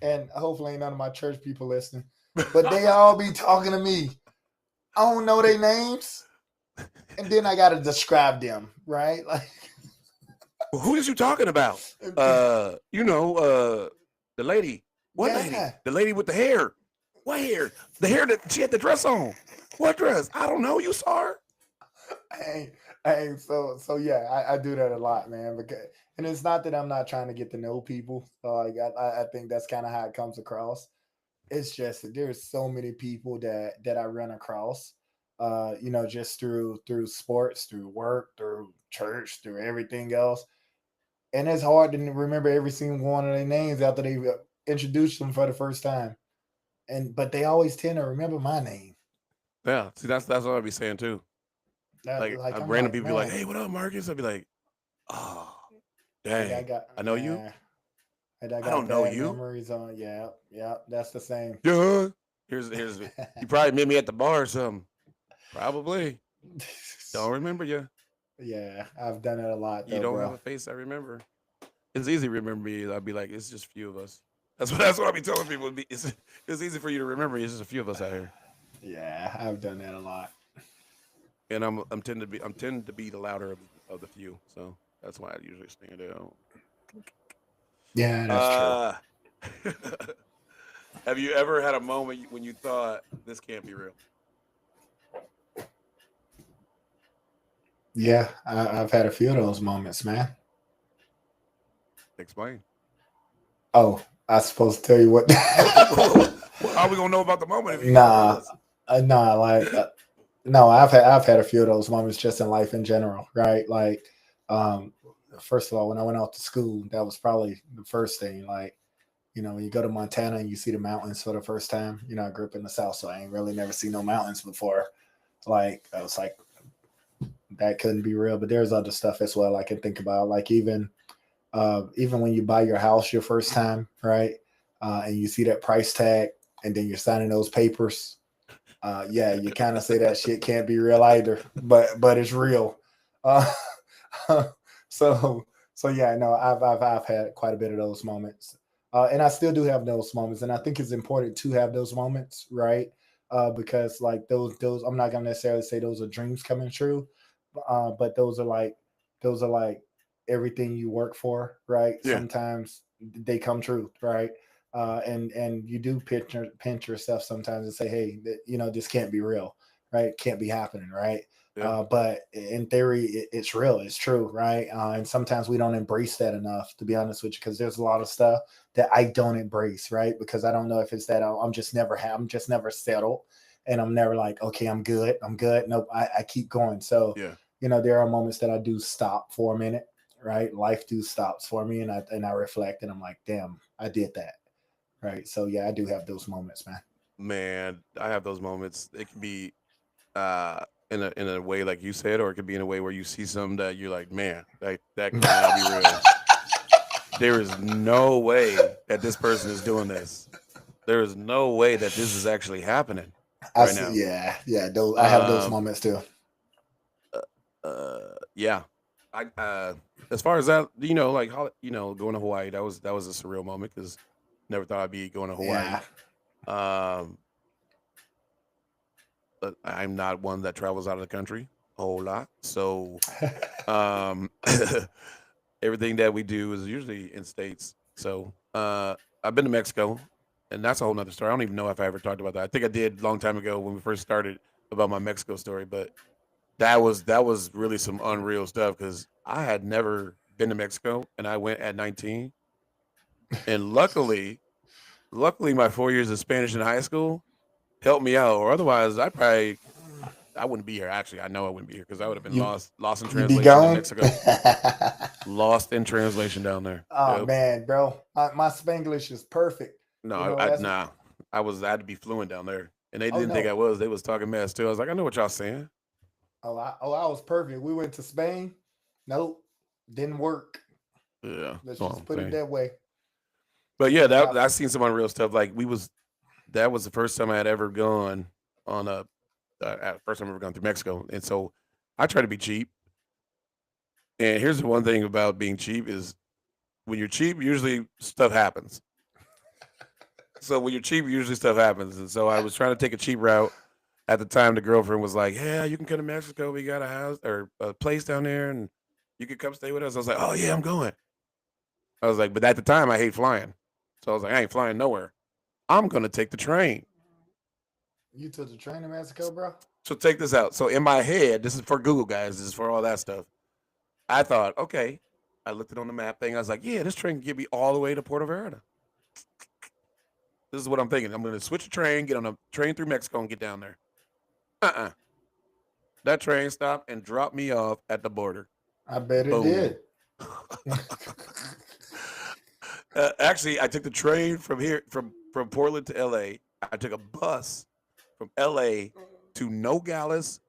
and hopefully ain't none of my church people listening, but they all be talking to me. I don't know their names, and then I gotta describe them, right? Like, well, who is you talking about? The lady. What lady? The lady with the hair. What hair? The hair that she had the dress on. What dress? I don't know. You saw her. Hey, so yeah, I do that a lot, man. And it's not that I'm not trying to get to know people. Like I think that's kind of how it comes across. It's just that there's so many people that I run across, just through sports, through work, through church, through everything else. And it's hard to remember every single one of their names after they introduced them for the first time. But they always tend to remember my name. Yeah, see, that's what I'd be saying too. Like random people be like, "Hey, what up, Marcus?" I'd be like, "Oh, dang, I know you." And I I got don't know bad you. memories on. Yeah, yeah, that's the same. Yeah. Here's you probably met me at the bar or something. Probably. Don't remember you. Yeah, I've done it a lot You though, don't have bro. a face I remember. It's easy to remember me. I'd be like, it's just a few of us. That's what I be telling people. It's easy for you to remember. It's just a few of us out here. Yeah, I've done that a lot. And I'm tend to be the louder of the few. So that's why I usually stand out. Yeah, that's true. Uh have you ever had a moment when you thought this can't be real? Yeah, I've had a few of those moments, man. Explain. Oh, I supposed to tell you what? Well, how are we gonna know about the moment if you can't tell Nah, us? nah, no. I've had a few of those moments just in life in general, right? Like, um, first of all, when I went out to school, that was probably the first thing. Like, when you go to Montana and you see the mountains for the first time. I grew up in the South, so I ain't really never seen no mountains before. Like, I was like, that couldn't be real. But there's other stuff as well I can think about. Like even when you buy your house your first time, right? And you see that price tag, and then you're signing those papers. Yeah, you kind of say that shit can't be real either, but it's real. Uh, so yeah, no, I've had quite a bit of those moments, and I still do have those moments, and I think it's important to have those moments, right? Because like those I'm not gonna necessarily say those are dreams coming true, but those are like everything you work for, right? Yeah. Sometimes they come true, right? And you do pinch yourself sometimes and say, hey, this can't be real, right? Can't be happening, right? Yeah. But in theory, it's real, it's true, right? And sometimes we don't embrace that enough, to be honest with you, because there's a lot of stuff that I don't embrace, right? Because I don't know if it's that I'm just never settled, and I'm never like, okay, I'm good. Nope, I keep going. So Yeah. there are moments that I do stop for a minute, right? Life do stops for me, and I reflect, and I'm like, damn, I did that. Right. So yeah, I do have those moments, man. Man, I have those moments. It can be uh in a way like you said, or it could be in a way where you see something that you're like, man, that cannot be real. There is no way that this person is doing this. There is no way that this is actually happening right now. Yeah, yeah. Those I have those Um, moments too. yeah. I as far as that, like going to Hawaii, that was a surreal moment because never thought I'd be going to Hawaii. Yeah. Um, but I'm not one that travels out of the country a whole lot, so um, everything that we do is usually in states. So I've been to Mexico, and that's a whole nother story. I don't even know if I ever talked about that. I think I did a long time ago when we first started about my Mexico story, but that was really some unreal stuff because I had never been to Mexico, and I went at 19, and luckily, my 4 years of Spanish in high school helped me out, or otherwise, I wouldn't be here. Actually, I know I wouldn't be here because I would have been you lost in you be translation in gone. Mexico, lost in translation down there. Oh Yep. man, bro, my Spanglish is perfect. No, That's nah. I had to be fluent down there, and they oh didn't think I no. was. They was talking mess too. I was like, I know what y'all saying. I was perfect. We went to Spain. Nope, didn't work. Yeah, Let's that's all just I'm put it saying. that way. But yeah, that Yep. I seen some unreal stuff. Like that was the first time I had ever gone on first time I ever gone through Mexico, and so I try to be cheap. And here's the one thing about being cheap is when you're cheap, usually stuff happens. So when you're cheap, usually stuff happens. And so I was trying to take a cheap route. At the time, the girlfriend was like, "Yeah, you can come to Mexico. We got a house or a place down there, and you could come stay with us." I was like, "Oh yeah, I'm going." I was like, but at the time, I hate flying, so I was like, "I ain't flying nowhere. I'm gonna take the train." You took the train to Mexico, bro? So take this out. So in my head, this is for Google guys. This is for all that stuff. I thought, okay. I looked it on the map thing. I was like, yeah, this train can get me all the way to Puerto Vallarta. This is what I'm thinking. I'm going to switch the train, get on a train through Mexico, and get down there. Uh-uh. That train stopped and dropped me off at the border. I bet it Boom. did. Actually, I took the train from here from Portland to L.A. I took a bus from L.A. to Nogales,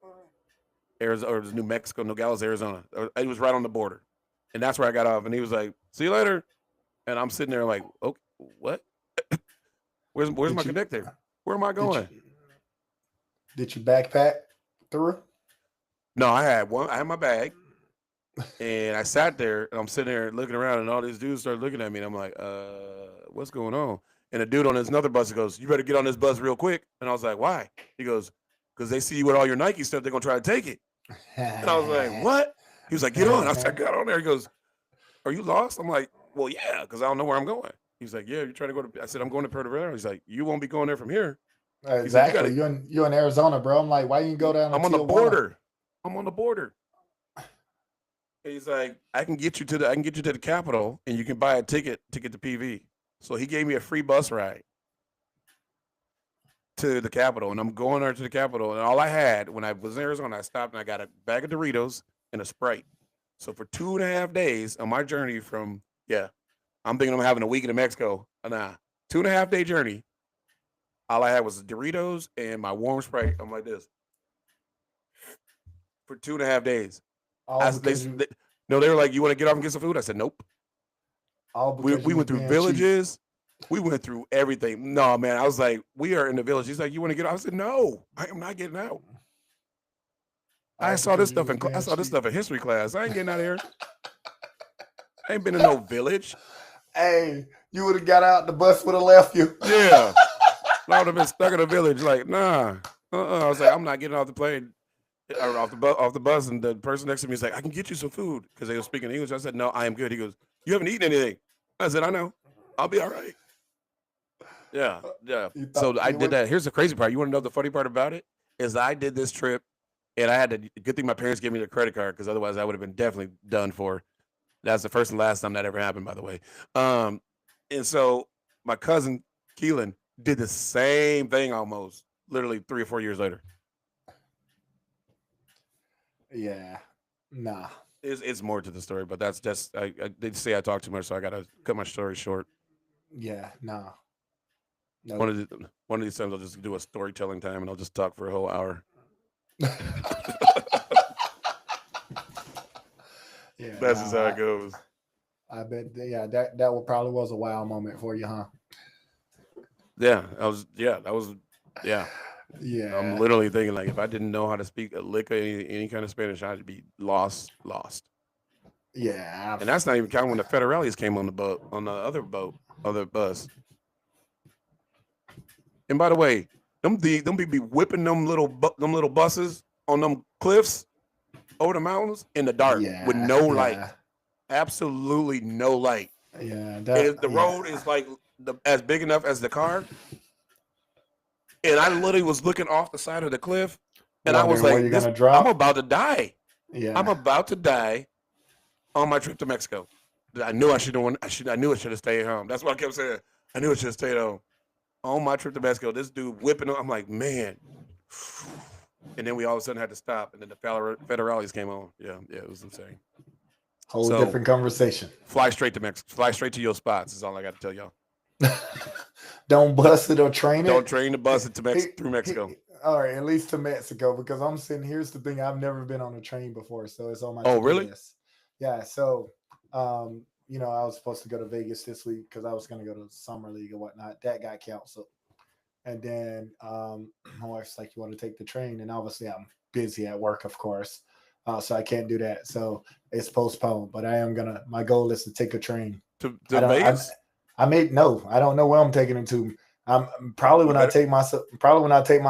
Arizona, or New Mexico, Nogales, Arizona. It was right on the border, and that's where I got off. And he was like, "See you later." And I'm sitting there like, okay, what? Where's Did my you connector? Where am I did you going? did you backpack through? No, I had one. I had my bag, and I sat there, and I'm sitting there looking around, and all these dudes started looking at me, and I'm like, what's going on? And a dude on this another bus goes, you better get on this bus real quick. And I was like, why? He goes, because they see you with all your Nike stuff, they're gonna try to take it. And I was like, what? He was like, get on. I said, I got on there. He goes, are you lost? I'm like, well, yeah, because I don't know where I'm going. He's like, yeah, you're trying to go to. I said, I'm going to Puerto Rico. He's like, you won't be going there from here. He said, you got Exactly. to. You're in Arizona, bro. I'm like, why you go down to I'm on the Tijuana? border. I'm on the border. He's like, I can get you to the Capitol, and you can buy a ticket to get to PV. So he gave me a free bus ride to the Capitol, and I'm going there to the Capitol. And all I had when I was in Arizona, I stopped and I got a bag of Doritos and a Sprite. So for 2.5 days on my journey from I'm thinking I'm having a week in Mexico. Nah, 2.5 day journey. All I had was Doritos and my warm Sprite. I'm like this for 2.5 days. All They, because you they, no, they were like, "You want to get off and get some food?" I said, "Nope." all We because you was went through being cheap. villages. We went through everything. No, man, I was like, "We are in the village." He's like, "You want to get out?" I said, "No, I am not getting out." I All saw this because you stuff was I being saw this cheap. stuff in history class. I ain't getting out of here. I ain't been in no village. Hey, you would have got out, the bus would have left you. Yeah, I would have been stuck in a village. Like, nah. I was like, I'm not getting off the plane. Or off the bus, and the person next to me is like, "I can get you some food," because they were speaking English. I said, "No, I am good." He goes, "You haven't eaten anything." I said, "I know. I'll be all right." Yeah, yeah. You thought So I you did would that. Here's the crazy part. You want to know the funny part about it? Is I did this trip, and I had to. Good thing my parents gave me the credit card because otherwise I would have been definitely done for. That's the first and last time that ever happened, by the way. Um, and so my cousin Keelan did the same thing almost, literally 3 or 4 years later. Yeah. Nah. It's more to the story, but that's just I did say I talk too much, so I gotta cut my story short. Yeah, nah. One Nope. of one of these times I'll just do a storytelling time and I'll just talk for a whole hour. Yeah, That's just how it goes. I bet that probably was a wow moment for you, huh? Yeah, that was yeah. I'm Yeah. literally thinking like if I didn't know how to speak a lick of any kind of Spanish, I'd be lost. Yeah. And that's not even counting when the Federales came on the boat, on the other boat, other bus. And by the way, them be whipping them little buses on them cliffs over the mountains in the dark with Yeah. no light, Yeah. absolutely no light. Yeah. The road is like as big enough as the car, and I literally was looking off the side of the cliff, and I was Wondering where like, you're "This, gonna I'm drop. about to die. I'm Yeah. about to die on my trip to Mexico." I knew I should have. I knew I should have stayed home. That's what I kept saying. I knew I should have stayed home. On my trip to Mexico, this dude whipping. I'm like, man. And then we all of a sudden had to stop, and then the federales came on. Yeah, it was insane. Whole So different conversation. fly straight to Mexico. Fly straight to your spots is all I got to tell y'all. Don't bust it or train Don't it. train the bus into through Mexico. All right, at least to Mexico, because I'm sitting. Here's the thing: I've never been on a train before, so it's on my Oh, to-do really? list. Yeah, so I was supposed to go to Vegas this week because I was going to go to summer league or whatnot. That got canceled, and then my wife's like, "You want to take the train?" And obviously, I'm busy at work, of course, so I can't do that. So it's postponed. But I am gonna. My goal is to take a train. To I don't. Vegas? I may no. I don't know where I'm taking it to. Probably when I take my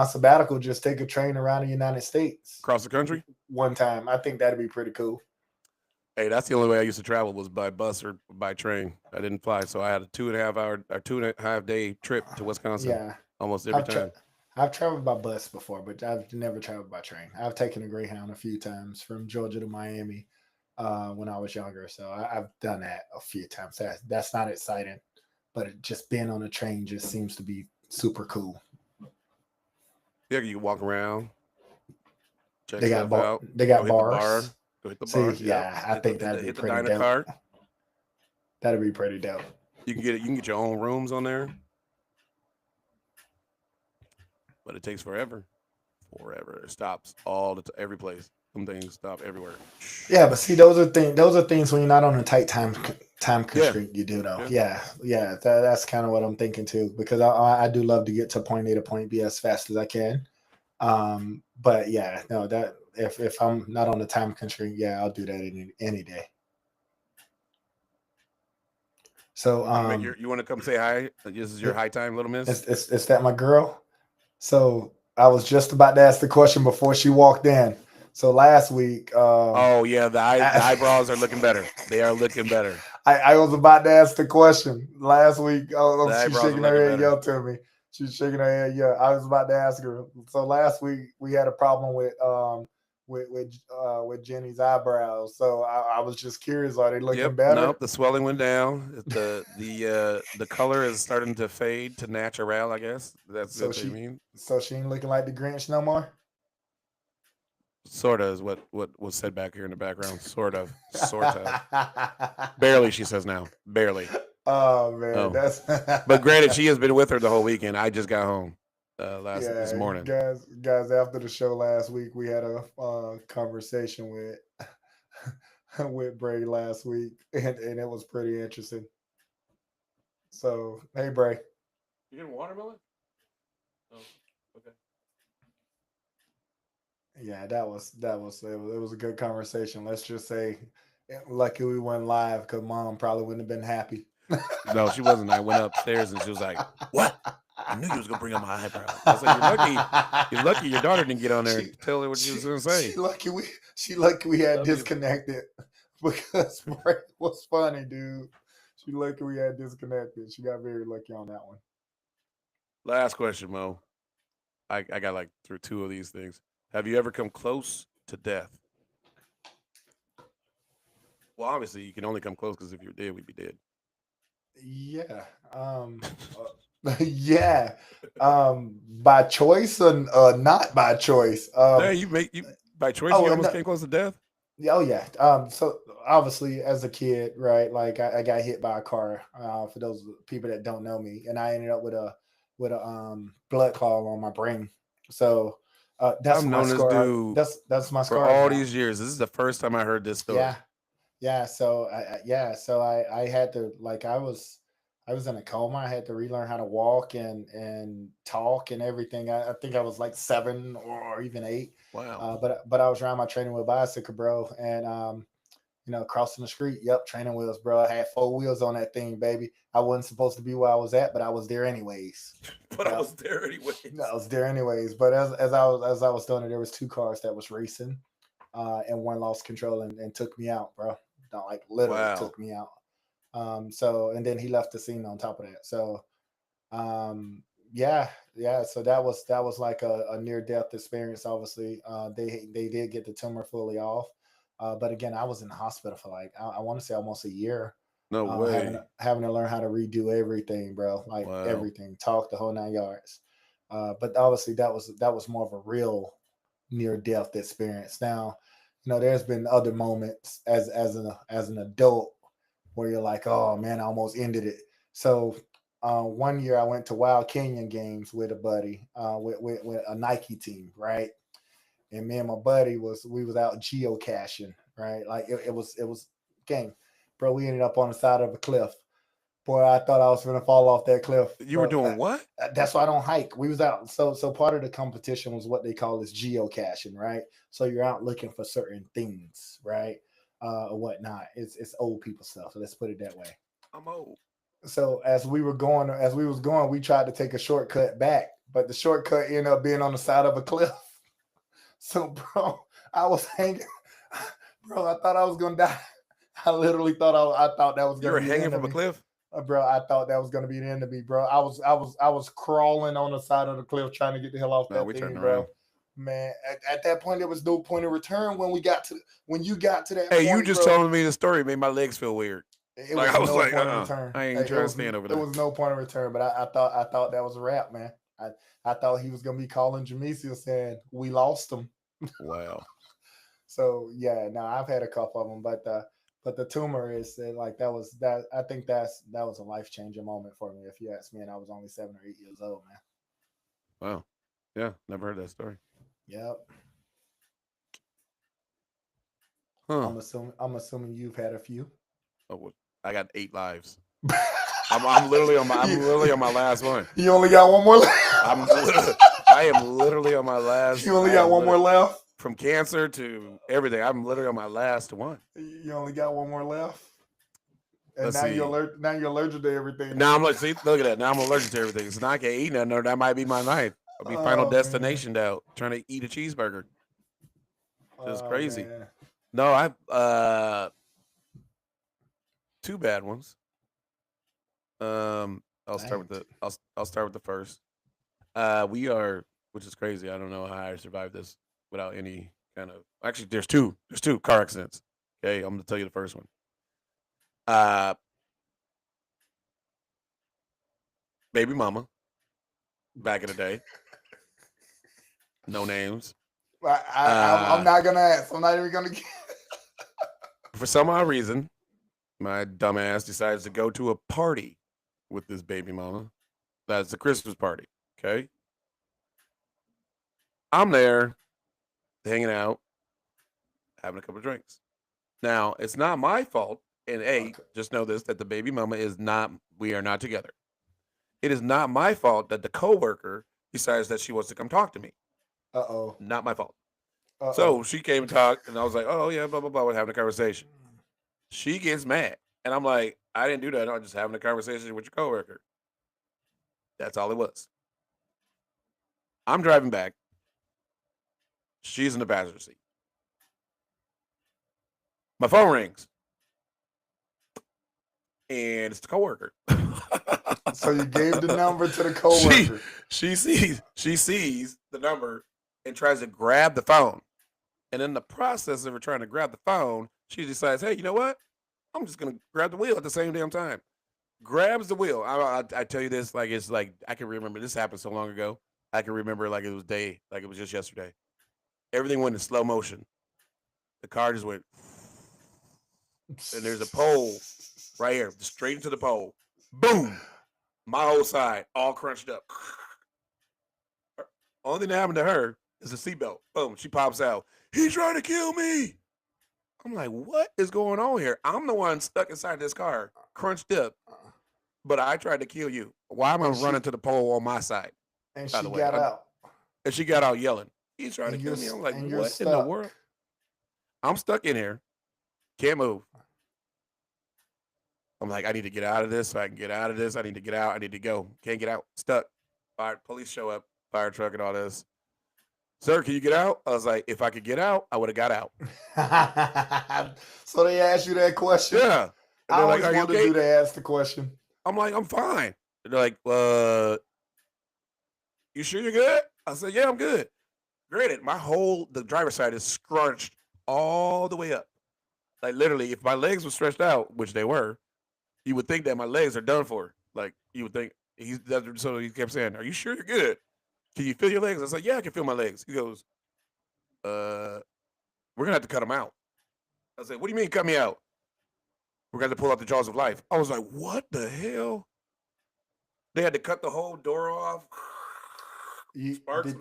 sabbatical, just take a train around the United States Across the country? one time. I think that'd be pretty cool. Hey, that's the only way I used to travel was by bus or by train. I didn't fly, so I had a 2.5 hour or 2.5 day trip to Wisconsin Yeah, almost every I've tra- time. I've traveled by bus before, but I've never traveled by train. I've taken a Greyhound a few times from Georgia to Miami when I was younger, so I've done that a few times. That's not exciting, but just being on a train just seems to be super cool. Yeah, you can walk around, check They got stuff out, they go got hit the bar, bars. go hit the See, bars. Yep. yeah, I think that'd be Hit the pretty diner dope. cart. That'd be pretty dope. You can get your own rooms on there, but it takes forever. Forever. It stops every place. Some things stop everywhere. Yeah, but see, those are things when you're not on a tight Time Yeah. constraint, you do though. Yeah. Yeah. That's kind of what I'm thinking too, because I do love to get to point A to point B as fast as I can. But yeah, no, that if I'm not on the time constraint, yeah, I'll do that any day. So You want to come say hi? This is your high time, little miss. it's that my girl. So I was just about to ask the question before she walked in. So last week, Oh yeah, the eyebrows are looking better. They are looking better. I was about to ask the question last week. Oh, The she's eyebrows are shaking her looking head, better. yeah, to me. She's shaking her head, yeah. I was about to ask her. So last week we had a problem with Jenny's eyebrows. So I was just curious, are they looking Yep. better? Nope. The swelling went down. The color is starting to fade to natural. I guess that's So what they she mean. so she ain't looking like the Grinch no more. Sorta is what was said back here in the background. Sort of. Sort of. Barely, she says now. Barely. Oh man, Oh. that's But granted, she has been with her the whole weekend. I just got home this yeah, morning. guys. After the show last week, we had a conversation with with Bray last week, and it was pretty interesting. So, hey, Bray. You getting watermelon? Oh, okay. Yeah, it was a good conversation. Let's just say, lucky we went live because Mom probably wouldn't have been happy. No, she wasn't. I went upstairs and she was like, "What? I knew you was gonna bring up my eyebrows." I was like, "You're lucky. You're lucky your daughter didn't get on there and she, tell her what she was gonna say." she lucky we had Love you. disconnected because Bray was funny, dude. She lucky we had disconnected. She got very lucky on that one. Last question, Mo. I got like through two of these things. Have you ever come close to death? Well, obviously you can only come close because if you're dead, we'd be dead. Yeah. Yeah. By choice or not by choice. Yeah, you by choice. You Oh, almost no, came close to death. oh yeah. So obviously, as a kid, right? Like I got hit by a car. For those people that don't know me, and I ended up with a blood clot on my brain. So that's I've my known this scar. dude That's my for scars all now. these years. This is the first time I heard this story. Yeah, yeah. So I had to like I was in a coma. I had to relearn how to walk and talk and everything. I think I was like 7 or even 8. Wow. But I was riding my training wheel bicycle, bro, and crossing the street. Yep, training wheels, bro. I had 4 wheels on that thing, baby. I wasn't supposed to be where I was at, but I was there anyways. But I Yep. was there anyways. I was there anyways. But as I was doing it, there was 2 cars that was racing, and one lost control and took me out, bro. No, like literally Wow. took me out. So and then he left the scene on top of that. So yeah. So that was like a near death experience. Obviously, they did get the tumor fully off, but again, I was in the hospital for like I want to say almost a year, No way. having to learn how to redo everything, bro. Like Wow. everything, talk the whole 9 yards. But obviously, that was more of a real near death experience. Now, there's been other moments as an adult where you're like, oh man, I almost ended it. So one year I went to Wild Canyon games with a buddy, with a Nike team, right? And me and my buddy we was out geocaching, right? Like it was game, bro. We ended up on the side of a cliff. Boy, I thought I was gonna fall off that cliff, You were bro. doing what? That's why I don't hike. We was out. So part of the competition was what they call is geocaching, right? So you're out looking for certain things, right? Or whatnot. It's old people stuff. Let's put it that way. I'm old. So as we was going, we tried to take a shortcut back, but the shortcut ended up being on the side of a cliff. So, bro, I was hanging, bro. I thought I was gonna die. I literally thought I thought that was You gonna were be the hanging end of from a me, cliff? bro. I thought that was gonna be the end of me, bro. I was crawling on the side of the cliff trying to get the hell off No, that we turned thing, around. bro. Man, at that point there was no point of return when you got to that Hey, you point, just bro. telling me the story made my legs feel weird. It Like was I was no like, point of return. I ain't Hey, trying to stand over it there. was no point of return. But I thought that was a wrap, man. I thought he was gonna be calling Jamesia saying we lost him. Wow. So yeah, no, I've had a couple of them, but the tumor is like that. I think that was a life changing moment for me, if you ask me. And I was only 7 or 8 years old, man. Wow. Yeah, never heard that story. Yep. Huh. I'm assuming you've had a few. Oh, I got 8 lives. I'm literally on my last one. You only got one more left. I am literally on my last. You only got one more left. From cancer to everything. I'm literally on my last one. You only got one more left. And Let's now see. you're allergic to everything. Now I'm like, see, look at that. Now I'm allergic to everything. So now I can't eat nothing. Or that might be my night. I'll be Final Destination out trying to eat a cheeseburger. Just crazy. Man. No, I've 2 bad ones. I'll start with the first. We are, which is crazy. I don't know how I survived this without any kind of. Actually, there's two car accidents. Okay, I'm gonna tell you the first one. Baby mama, back in the day. No names. I'm not gonna ask. I'm not even gonna. For some odd reason, my dumbass decides to go to a party with this baby mama. That's a Christmas party. Okay. I'm there, hanging out, having a couple of drinks. Now, it's not my fault. And just know this, that the baby mama we are not together. It is not my fault that the coworker decides that she wants to come talk to me. Uh-oh. Not my fault. So she came and talked, and I was like, oh, yeah, blah, blah, blah. We're having a conversation. She gets mad. And I'm like, I didn't do that. I'm just having a conversation with your coworker. That's all it was. I'm driving back. She's in the passenger seat. My phone rings. And it's the coworker. So you gave the number to the coworker. She sees the number and tries to grab the phone. And in the process of her trying to grab the phone, she decides, hey, you know what? I'm just going to grab the wheel at the same damn time. Grabs the wheel. I tell you this, like it's like I can remember. This happened so long ago. I can remember like it was like it was just yesterday. Everything went in slow motion. The car just went, and there's a pole right here, straight into the pole. Boom! My whole side all crunched up. Only thing that happened to her is the seatbelt. Boom! She pops out. He's trying to kill me. I'm like, what is going on here? I'm the one stuck inside this car, crunched up. But I tried to kill you. Why am I running to the pole on my side? And she got out. And she got out yelling. He's trying to kill me. I'm like, what in the world? I'm stuck in here. Can't move. I'm like, I need to get out of this so I can get out of this. I need to get out. I need to go. Can't get out. Stuck. Police show up. Fire truck and all this. Sir, can you get out? I was like, if I could get out, I would have got out. So they asked you that question? Yeah. I always wanted to do that, ask the question. I'm like, I'm fine. They're like, you sure you're good? I said, yeah, I'm good. Granted, the driver's side is scrunched all the way up. Like literally, if my legs were stretched out, which they were, you would think that my legs are done for. Like you would think so he kept saying, are you sure you're good? Can you feel your legs? I was like, yeah, I can feel my legs. He goes, we're gonna have to cut them out. I said, what do you mean cut me out? We're gonna have to pull out the jaws of life. I was like, what the hell? They had to cut the whole door off. Sparks.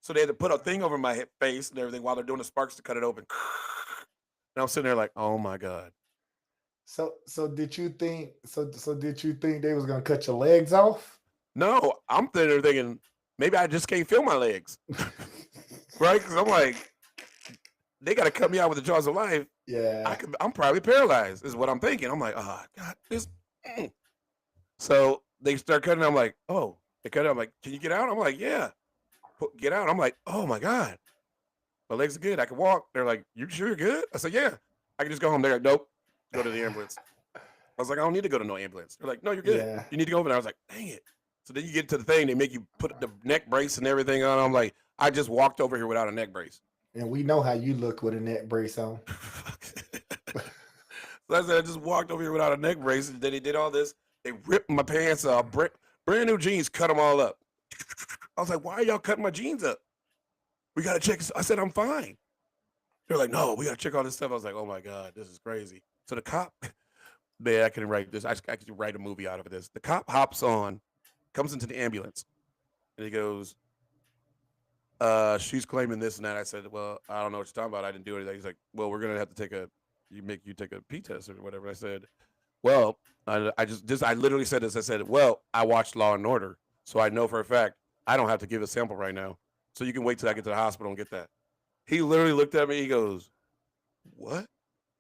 So they had to put a thing over my face and everything while they're doing the sparks to cut it open. And I'm sitting there like, oh my God. So did you think they was gonna cut your legs off? No, I'm there thinking maybe I just can't feel my legs. Right? Because I'm like, they gotta cut me out with the jaws of life. Yeah. I'm probably paralyzed, is what I'm thinking. I'm like, oh God, this. So they start cutting. I'm like, oh, they cut it. I'm like, can you get out? I'm like, yeah. Get out. I'm like, oh my God. My legs are good. I can walk. They're like, you sure you're good? I said, yeah. I can just go home. They're like, nope. Go to the ambulance. I was like, I don't need to go to no ambulance. They're like, no, you're good. Yeah. You need to go over there. I was like, dang it. So then you get to the thing. They make you put the neck brace and everything on. I'm like, I just walked over here without a neck brace. And we know how you look with a neck brace on. So I said, I just walked over here without a neck brace. And then they did all this. They ripped my pants off. Brand new jeans, cut them all up. I was like, why are y'all cutting my jeans up? We got to check. I said, I'm fine. They're like, no, we got to check all this stuff. I was like, oh my God, this is crazy. So the cop, man, I can write this. I could write a movie out of this. The cop hops on, comes into the ambulance, and he goes, she's claiming this and that. I said, well, I don't know what you're talking about. I didn't do anything. He's like, well, we're going to have to take you take a P test or whatever. I said, Well, I literally said this. I said, well, I watched Law and Order, so I know for a fact I don't have to give a sample right now. So you can wait till I get to the hospital and get that. He literally looked at me. He goes, "What?"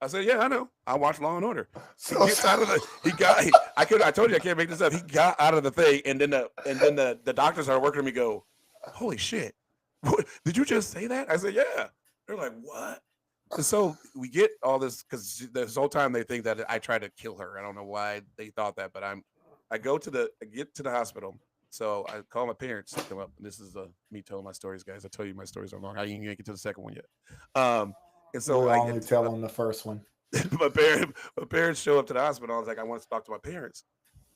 I said, "Yeah, I know. I watched Law and Order." He So gets out of the. I told you I can't make this up. He got out of the thing, and then the doctors are working on me. Go, holy shit! What, did you just say that? I said, "Yeah." They're like, "What?" And so we get all this because this whole time they think that I tried to kill her. I don't know why they thought that, but I get to the hospital. So I call my parents to come up. And this is me telling my stories, guys. I tell you my stories are long. I didn't even get to the second one yet. And so we're I only get telling the first one. my parents show up to the hospital. I was like, I want to talk to my parents.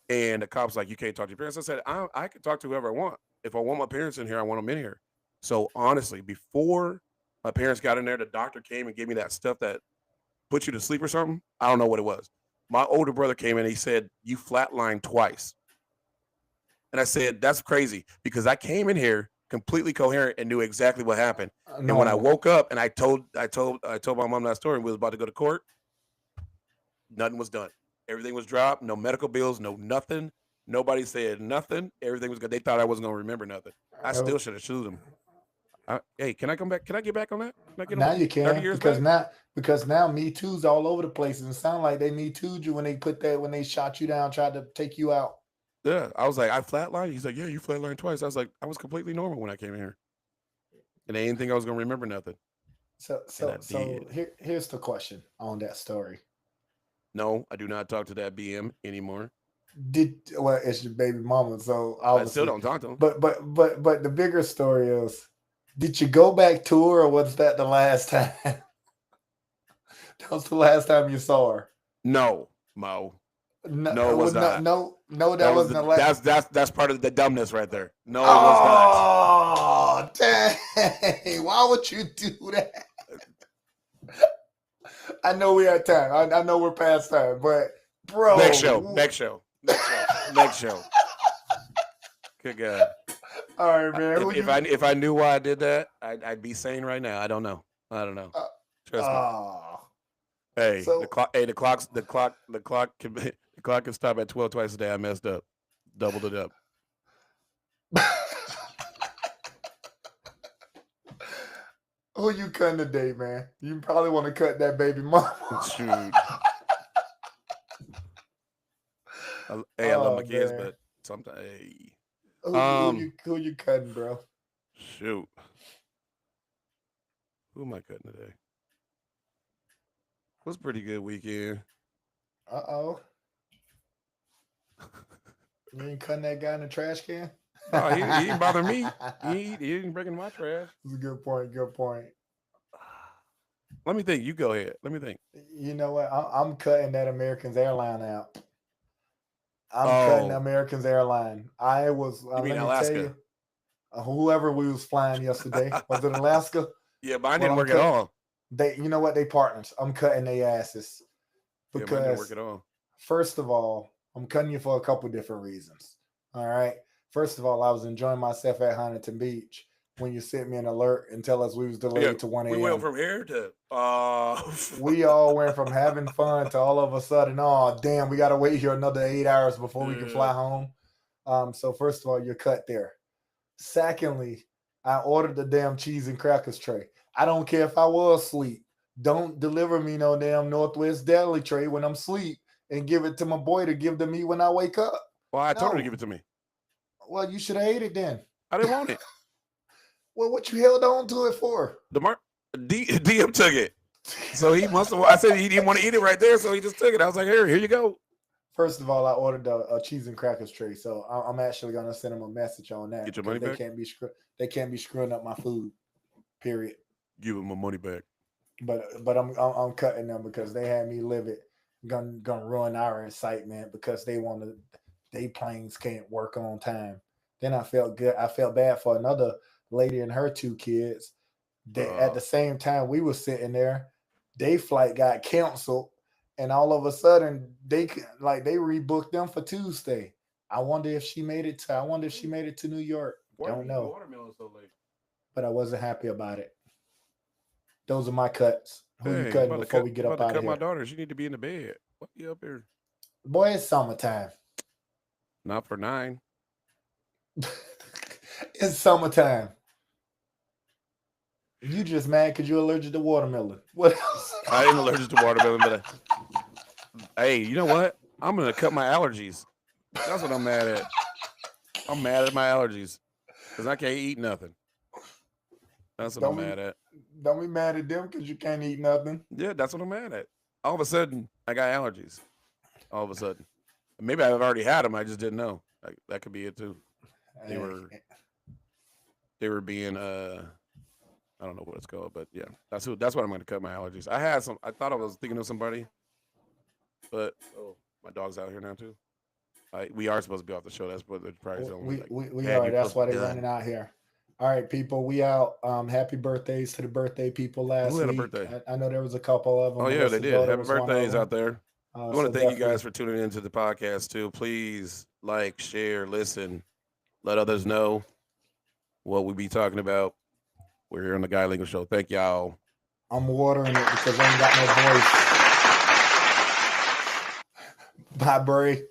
And the cop's like, you can't talk to your parents. I said, I can talk to whoever I want. If I want my parents in here, I want them in here. So honestly, before my parents got in there, the doctor came and gave me that stuff that put you to sleep or something. I don't know what it was. My older brother came in and he said, you flatlined twice. And I said, that's crazy because I came in here completely coherent and knew exactly what happened. And when I Normal. woke up and I told my mom that story and we was about to go to court, nothing was done. Everything was dropped. No medical bills. No nothing. Nobody said nothing. Everything was good. They thought I wasn't gonna remember nothing. I Uh, still should have sued them. Hey, can I come back? Can I get back on that? Can I get Now on you 30 can years back? because now Me Too's all over the place and it sound like they Me Too'd you when they put that when they shot you down, tried to take you out. Yeah. I was like, I flatlined. He's like, yeah, you flatlined twice. I was like, I was completely normal when I came in here, and they didn't think I was gonna remember nothing, So and so I so did. here's the question on that story. No, I do not talk to that BM anymore. Well, it's your baby mama, so I still obviously, don't talk to him. but the bigger story is, did you go back to her, or was that the last time? That was the last time you saw her. No, Mo. No, No, it was not. that wasn't the last. That's part of the dumbness right there. No, it was not. Oh, dang! Why would you do that? I know we had time. I know we're past time, but Next show. bro, Next show. Next show. Next show. Good God. all right, man. Who you? If I knew why I did that, I'd be sane right now. I don't know. I don't know. Uh, Trust me. oh, Hey, the so clock. Hey, the clock can the clock can stop at 12 twice a day. I messed up. Doubled it up. who you cutting today, man? You probably want to cut that baby mama. Shoot. Hey, I love my Oh kids, man, but sometimes. Hey. who you cutting, bro? Shoot. Who am I cutting today? It was a pretty good weekend. Uh-oh, you ain't cutting that guy in the trash can. No, he didn't bother me. He didn't break into my trash. That's a good point. Good point. Let me think. You go ahead. Let me think. You know what? I'm cutting that Americans airline out. I'm cutting Oh, Americans airline. I was. you mean Let me tell Alaska? you, whoever we was flying yesterday was it Alaska? Yeah, mine Well, didn't I'm work at cut. all. They, you know what? They partners. I'm cutting their asses Yeah, mine didn't work because at all. first of all, I'm cutting you for a couple different reasons. All right. First of all, I was enjoying myself at Huntington Beach when you sent me an alert and tell us we was Yeah, delayed to 1 we went a.m. from here to We all went from having fun to all of a sudden, oh damn, we gotta wait here another 8 hours before we can fly home. So first of all, you're cut there. Secondly, I ordered the damn cheese and crackers tray. I don't care if I was asleep. Don't deliver me no damn Northwest Deli tray when I'm asleep and give it to my boy to give to me when I wake up. Well, I told her to give No. it to me. Well, you should have ate it then. I didn't want it. Well, what you held on to it for? The DM took it. So he must have. I said he didn't want to eat it right there, so he just took it. I was like, here you go. First of all, I ordered a cheese and crackers tray, so I'm actually gonna send them a message on that Get your because money back. they can't be screwing up my food. Period. Give him my money back. But I'm cutting them because they had me live it. Gonna ruin our excitement because they planes can't work on time. Then I felt good. I felt bad for another lady and her two kids. They, at the same time we were sitting there, they flight got canceled, and all of a sudden they rebooked them for Tuesday. I wonder if she made it to. I wonder if she made it to New York. Why are Don't you eating know, watermelon so late? but I wasn't happy about it. Those are my cuts. Who you Hey, cutting before we I'm get about up to out of cut my here? daughter. She need to be in the bed. What you up here? Boy, it's summertime. Not for 9. It's summertime. You just mad because you're allergic to watermelon. What else? I ain't allergic to watermelon, but hey, you know what? I'm gonna cut my allergies. That's what I'm mad at. I'm mad at my allergies because I can't eat nothing. That's what I'm mad at. Don't be mad at them because you can't eat nothing. Yeah, that's what I'm mad at. All of a sudden, I got allergies. All of a sudden, maybe I've already had them. I just didn't know. That could be it too. They were being I don't know what it's called, but yeah, that's what I'm going to cut my allergies. I thought I was thinking of somebody, but my dog's out here now too. We are supposed to be off the show. That's what they're probably we are. That's why they're running out here. All right, people, we out. Happy birthdays to the birthday people last week. Who had a birthday? I know there was a couple of them. Oh yeah, they did. Happy birthdays out there. I want to thank you guys for tuning into the podcast too. Please like, share, listen, let others know what we be talking about. We're here on the Guy Lingo Show. Thank y'all. I'm watering it because I ain't got no voice. Bye, Bray.